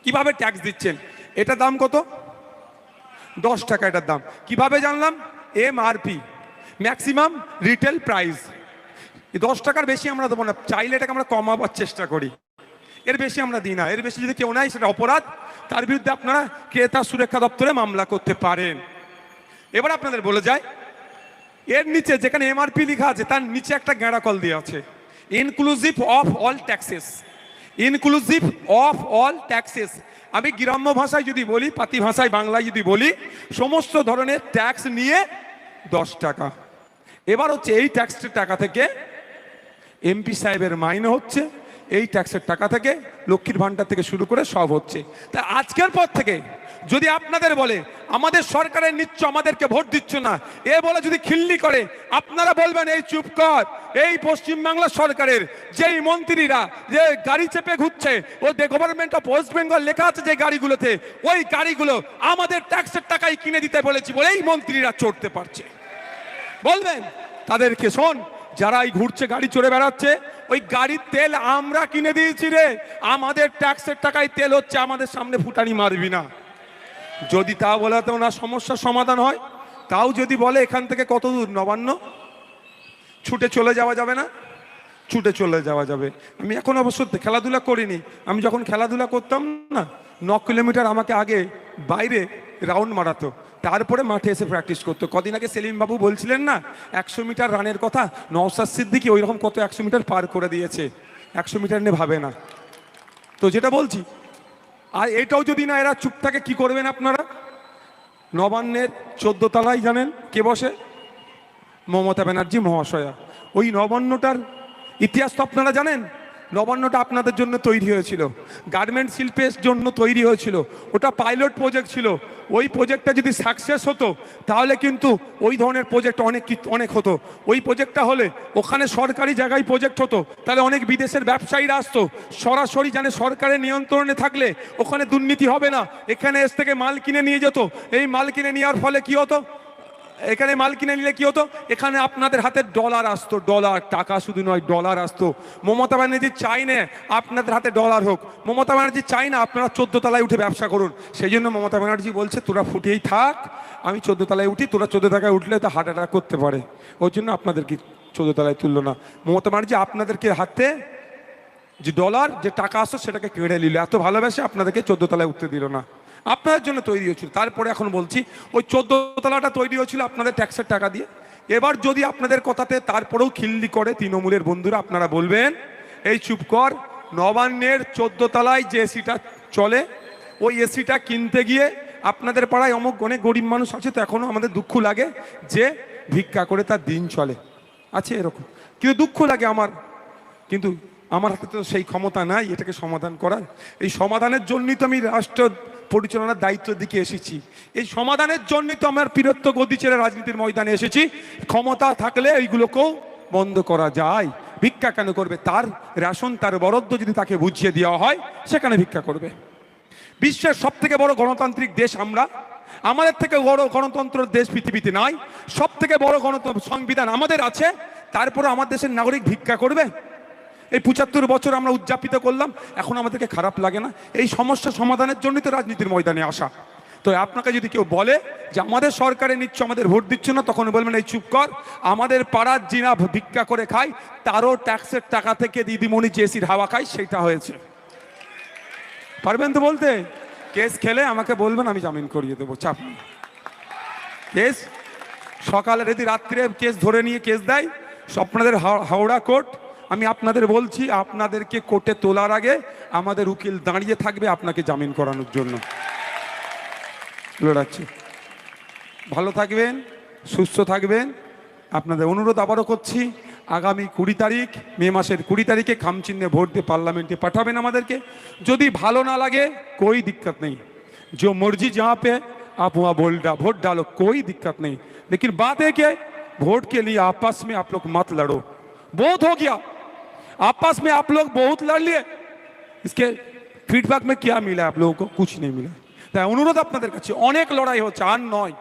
কিভাবে ট্যাক্স দিচ্ছেন। এটা দাম কত? 10 টাকা এটার দাম। কিভাবে জানলাম? MRP, maximum retail price. 10 টাকার বেশি আমরা দেবো না, চাইলে এটাকে আমরা কমাবার চেষ্টা করি, এর বেশি আমরা দিই না। এর বেশি যদি কেউ নেয় সেটা অপরাধ, তার বিরুদ্ধে আপনারা ক্রেতা সুরক্ষা দপ্তরে মামলা করতে পারেন। এবার আপনাদের বলে যায়, এর নিচে যেখানে MRP লেখা আছে তার নিচে একটা গ্যাঁড়াকল দিয়ে আছে, inclusive of all taxes. Inclusive of all taxes, আমি গ্রাম্য ভাষায় যদি বলি, পাতি ভাষায় বাংলায় যদি বলি, সমস্ত ধরনের ট্যাক্স নিয়ে 10 টাকা। এবার হচ্ছে এই ট্যাক্সের টাকা থেকে MP সাহেবের মাইনে হচ্ছে, এই ট্যাক্সের টাকা থেকে লক্ষ্মীর ভাণ্ডার থেকে শুরু করে সব হচ্ছে। তা আজকের পর থেকে যদি আপনাদের বলে আমাদের সরকারের নিচ্ছ, আমাদেরকে ভোট দিচ্ছ না, এ বলে যদি খিল্লি করে, আপনারা বলবেন এই চুপ কর। এই পশ্চিমবাংলা সরকারের যেই মন্ত্রীরা যে গাড়ি চেপে ঘুরছে, ও the government of West Bengal লেখা আছে যে গাড়িগুলোতে, ওই গাড়িগুলো আমাদের ট্যাক্সের টাকায় কিনে দিতে বলেছি বলে এই মন্ত্রীরা চড়তে পারছে। বলবেন তাদেরকে, শোন, যারা এই ঘুরছে গাড়ি চড়ে বেড়াচ্ছে, ওই গাড়ির তেল আমরা কিনে দিয়েছি রে, আমাদের ট্যাক্সের টাকায় তেল হচ্ছে, আমাদের সামনে ফুটানি মারবি না। যদি তা বলে তো ওনার সমস্যার সমাধান হয়, তাও যদি বলে এখান থেকে কত দূর নবান্ন, ছুটে চলে যাওয়া যাবে না? ছুটে চলে যাওয়া যাবে। আমি এখন অবশ্য খেলাধুলা করিনি, আমি যখন খেলাধুলা করতাম না, 9 কিলোমিটার আমাকে আগে বাইরে রাউন্ড মারাতো, তারপরে মাঠে এসে প্র্যাকটিস করতো। কদিন আগে সেলিম বাবু বলছিলেন না 100 মিটার রানের কথা, নওশাদ সিদ্দিকী ওই রকম কত 100 মিটার পার করে দিয়েছে, 100 মিটার নিয়ে ভাবে না। তো যেটা বলছি, আর এটাও যদি না এরা চুপ থাকে, কি করবেন আপনারা? নবান্নের 14 তলায় জানেন কে বসে? মমতা ব্যানার্জি মহাশয়া। ওই নবান্নটার ইতিহাস তো আপনারা জানেন। নবান্নটা আপনাদের জন্য তৈরি হয়েছিল, গার্মেন্ট শিল্পের জন্য তৈরি হয়েছিল, ওটা পাইলট প্রজেক্ট ছিল। ওই প্রজেক্টটা যদি সাকসেস হতো তাহলে কিন্তু ওই ধরনের প্রজেক্ট অনেক হতো। ওই প্রজেক্টটা হলে ওখানে সরকারি জায়গায় প্রজেক্ট হতো, তাহলে অনেক বিদেশের ব্যবসায়ীরা আসতো, সরাসরি জানে সরকারের নিয়ন্ত্রণে থাকলে ওখানে দুর্নীতি হবে না। এখানে এস থেকে মাল কিনে নিয়ে যেত, এই মাল কিনে নেওয়ার ফলে কি হতো, এখানে মাল কিনে নিলে কি হতো, এখানে আপনাদের হাতে ডলার আসতো, ডলার, টাকা শুধু নয় ডলার আসতো। মমতা ব্যানার্জি চাই না আপনাদের হাতে ডলার হোক, মমতা ব্যানার্জি চাই না আপনারা 14 তলায় উঠে ব্যবসা করুন। সেই জন্য মমতা ব্যানার্জি বলছে তোরা ফুটেই থাক, আমি 14 তলায় উঠি, তোরা 14 তলায় উঠলে তো হার্ট অ্যাটাক করতে পারে, ওই জন্য আপনাদেরকে 14 তলায় তুললো না। মমতা ব্যানার্জি আপনাদেরকে হাতে যে ডলার যে টাকা আসতো সেটাকে কেড়ে নিল, এত ভালোবাসে আপনাদেরকে 14 তলায় উঠতে দিল না, আপনাদের জন্য তৈরি হয়েছিল। তারপরে এখন বলছি, ওই 14 তলাটা তৈরি হয়েছিল আপনাদের ট্যাক্সের টাকা দিয়ে। এবার যদি আপনাদের কথাতে তারপরেও খিল্লি করে তৃণমূলের বন্ধুরা, আপনারা বলবেন এই চুপ কর, নবান্নের 14 তলায় যে এসিটা চলে, ওই এসিটা কিনতে গিয়ে আপনাদের পাড়ায় অনেক গরিব মানুষ আছে, তো এখনও আমাদের দুঃখ লাগে যে ভিক্ষা করে তার দিন চলে, আছে এরকম, কিন্তু দুঃখ লাগে আমার, কিন্তু আমার হাতে তো সেই ক্ষমতা নাই এটাকে সমাধান করার। এই সমাধানের জন্যই তো আমি রাষ্ট্র পরিচালনার দায়িত্বের দিকে এসেছি, এই সমাধানের জন্যই তো আমার বীরত্ব গদি ছেড়ে রাজনীতির ময়দানে এসেছি। ক্ষমতা থাকলে এইগুলোকেও বন্ধ করা যায়। ভিক্ষা কেন করবে? তার রেশন, তার বরাদ্দ যদি তাকে বুঝিয়ে দেওয়া হয় সেখানে ভিক্ষা করবে। বিশ্বের সব থেকে বড় গণতান্ত্রিক দেশ আমরা, আমাদের থেকে বড় গণতন্ত্র দেশ পৃথিবীতে নাই। সব থেকে বড় গণতন্ত্র সংবিধান আমাদের আছে, তারপরে আমার দেশের নাগরিক ভিক্ষা করবে? এই 75 বছর আমরা উদযাপিত করলাম, এখন আমাদেরকে খারাপ লাগে না? এই সমস্যা সমাধানের জন্যই তো রাজনীতির ময়দানে আসা। তো আপনাকে যদি কেউ বলে যে আমাদের সরকারে নিচ্ছ, আমাদের ভোট দিচ্ছ না, তখন বলবেন এই চুপ কর, আমাদের পাড়ার জিনা ভিক্ষা করে খায়, তারও ট্যাক্সের টাকা থেকে দিদিমণি যে এসির হাওয়া খায় সেটা হয়েছে। পারবেন তো বলতে? কেস খেলে আমাকে বলবেন, আমি জামিন করিয়ে দেবো, চাপ নেই। কেস সকালে যদি রাত্রে কেস ধরে নিয়ে কেস দেয়, আপনাদের হাওড়া কোর্ট, আমি আপনাদের বলছি, আপনাদেরকে কোর্টে তোলার আগে আমাদের উকিল দাঁড়িয়ে থাকবে আপনাকে জামিন করানোর জন্য। লড়াচ্ছি। ভালো থাকবেন, সুস্থ থাকবেন। আপনাদের অনুরোধ আবারও করছি, আগামী 20 তারিখ, মে মাসের 20 তারিখে খামচিহ্নে ভোট দিয়ে পার্লামেন্টে পাঠাবেন আমাদেরকে। যদি ভালো না লাগে कोई दिक्कत नहीं, जो मर्जी जहाँ पे आप वहाँ वोट डालो, कोई दिक्कत नहीं। लेकिन बात है कि वोट के लिए आपस में आप लोग मत लड़ो। बहुत हो गया, आपस में आप लोग बहुत लड़ लिए, इसके फीडबैक में क्या मिला आप लोगों को? कुछ नहीं मिला। তাই অনুরোধ আপনাদের কাছে, অনেক লড়াই হচ্ছে, আর নয়।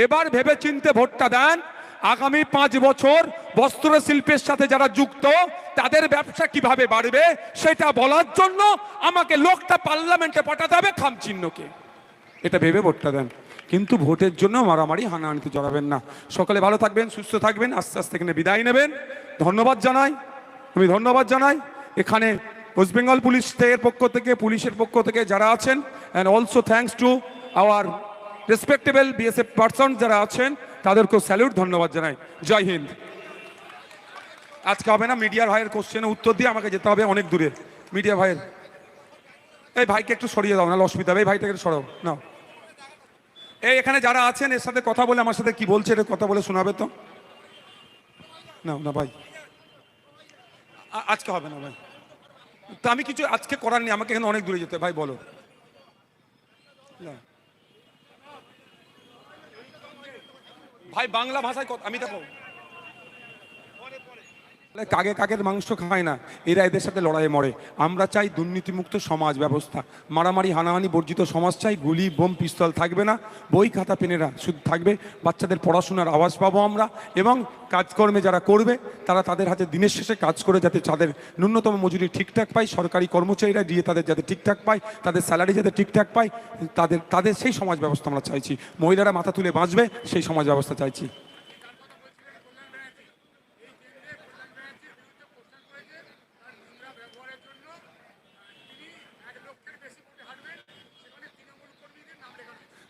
এবার ভেবে চিন্তে ভোটটা দেন। আগামী 5 বছর বস্ত্র শিল্পের সাথে যারা যুক্ত, তাদের ব্যবসা কিভাবে বাড়বে সেটা বলার জন্য আমাকে লোকটা পার্লামেন্টে পাঠাতে হবে, খামচিহ্নকে। এটা ভেবে ভোটটা দেন, কিন্তু ভোটের জন্য মারামারি হানাহানিতে জড়াবেন না। সকালে ভালো থাকবেন, সুস্থ থাকবেন। আস্তে আস্তে এখানে বিদায় নেবেন। ধন্যবাদ জানাই, আমি ধন্যবাদ জানাই এখানে ওয়েস্ট বেঙ্গল পুলিশের পক্ষ থেকে, পুলিশের পক্ষ থেকে যারা আছেন, and also thanks to our respectable BSF person যারা আছেন, তাদেরকেও স্যালুট, ধন্যবাদ জানাই। জয় হিন্দ। আজকে হবে না, মিডিয়ার ভাইয়ের কোশ্চেনের উত্তর দিয়ে আমাকে যেতে হবে অনেক দূরে। মিডিয়া ভাইয়ের, এই ভাইকে একটু সরিয়ে দাও, না অসুবিধা হবে, এই ভাইটাকে একটু সরাও না। এই এখানে যারা আছেন এর সাথে কথা বলে, আমার সাথে কি বলছে এটা কথা বলে শোনাবে তো? না না ভাই, আজকে হবে না ভাই, তো আমি কিছু আজকে করার নেই, আমাকে এখানে অনেক দূরে যেতে। ভাই বলো। ভাই বাংলা ভাষায় আমি দেখো, কাগে কাকের মাংস খায় না, এরা এদের সাথে লড়াইয়ে মরে। আমরা চাই দুর্নীতিমুক্ত সমাজ ব্যবস্থা, মারামারি হানাহানি বর্জিত সমাজ চাই। গুলি বোম পিস্তল থাকবে না, বই খাতা পেনেরা শুধু থাকবে। বাচ্চাদের পড়াশোনার আওয়াজ পাবো আমরা, এবং কাজকর্মে যারা করবে তারা তাদের হাতে দিনের শেষে কাজ করে যাতে তাদের ন্যূনতম মজুরি ঠিকঠাক পায়, সরকারি কর্মচারীরা দিয়ে তাদের যাতে ঠিকঠাক পায়, তাদের স্যালারি যাতে ঠিকঠাক পায়, তাদের সেই সমাজ ব্যবস্থা আমরা চাইছি। মহিলারা মাথা তুলে বাঁচবে, সেই সমাজ ব্যবস্থা চাইছি।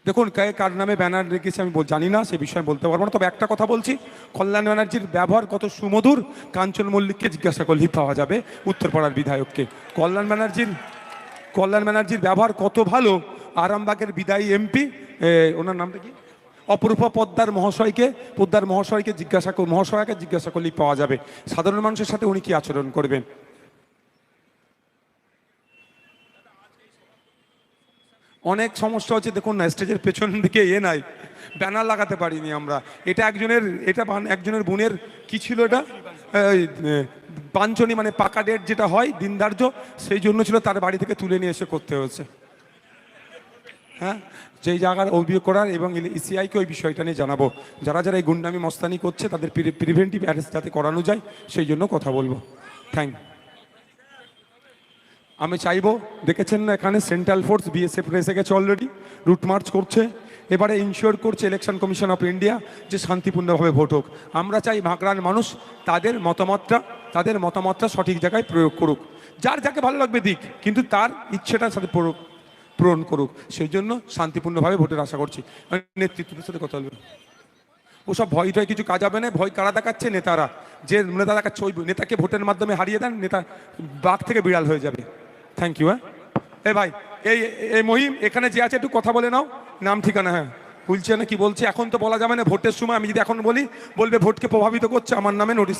দেখুন, কার নামে ব্যানার রেখেছি আমি জানি না, সে বিষয়ে বলতে পারবো না। তবে একটা কথা বলছি, কল্যাণ ব্যানার্জির ব্যবহার কত সুমধুর, কাঞ্চন মল্লিককে জিজ্ঞাসা করলেই পাওয়া যাবে, উত্তরপাড়ার বিধায়ককে। কল্যাণ ব্যানার্জির ব্যবহার কত ভালো, আরামবাগের বিদায়ী এমপি, ওনার নামটা কি, অপরূপা পোদ্দার মহাশয়কে জিজ্ঞাসা করলেই পাওয়া যাবে সাধারণ মানুষের সাথে উনি কি আচরণ করবেন। অনেক সমস্যা হচ্ছে, দেখুন না, স্টেজের পেছন দিকে নাই, ব্যানার লাগাতে পারিনি আমরা। এটা একজনের বোনের কি ছিল, এটা পাঞ্চনি, মানে পাকা ডেট যেটা হয় দিনধার্য, সেই জন্য ছিল, তার বাড়ি থেকে তুলে নিয়ে এসে করতে হয়েছে। হ্যাঁ, যেই জায়গার অভিযোগ করার, এবং ইসিআইকে ওই বিষয়টা নিয়ে জানাবো। যারা যারা এই গুন্ডামি মস্তানি করছে তাদের প্রিভেন্টিভ অ্যারেস্ট যাতে করানো যায়, সেই জন্য কথা বলবো। Thank you. আমি চাইবো, দেখেছেন না এখানে সেন্ট্রাল ফোর্স বিএসএফ এসে গেছে অলরেডি, রুট মার্চ করছে। এবারে ইনশিওর করছে ইলেকশন কমিশন অফ ইন্ডিয়া যে শান্তিপূর্ণভাবে ভোট হোক। আমরা চাই ভাগরান মানুষ তাদের মতামতটা সঠিক জায়গায় প্রয়োগ করুক, যার যাকে ভালো লাগবে দিক, কিন্তু তার ইচ্ছেটার সাথে পূরণ করুক। সেই জন্য শান্তিপূর্ণভাবে ভোটের আশা করছি। নেতৃত্বের সাথে কথা বলবে, ওসব ভয় টয় কিছু কাজ হবে না। ভয় কারা দেখাচ্ছে? নেতারা। যে নেতা দেখাচ্ছে ওই নেতাকে ভোটের মাধ্যমে হারিয়ে দেন, নেতা বাঘ থেকে বিড়াল হয়ে যাবে। Thank you. হ্যাঁ, এ ভাই, এই মহিম এখানে যে আছে একটু কথা বলে নাও, নাম ঠিকানা। হ্যাঁ, বলছে না কি বলছে, এখন তো বলা যাবে না ভোটের সময়। আমি যদি এখন বলবে ভোটকে প্রভাবিত করছে, আমার নামে নোটিশ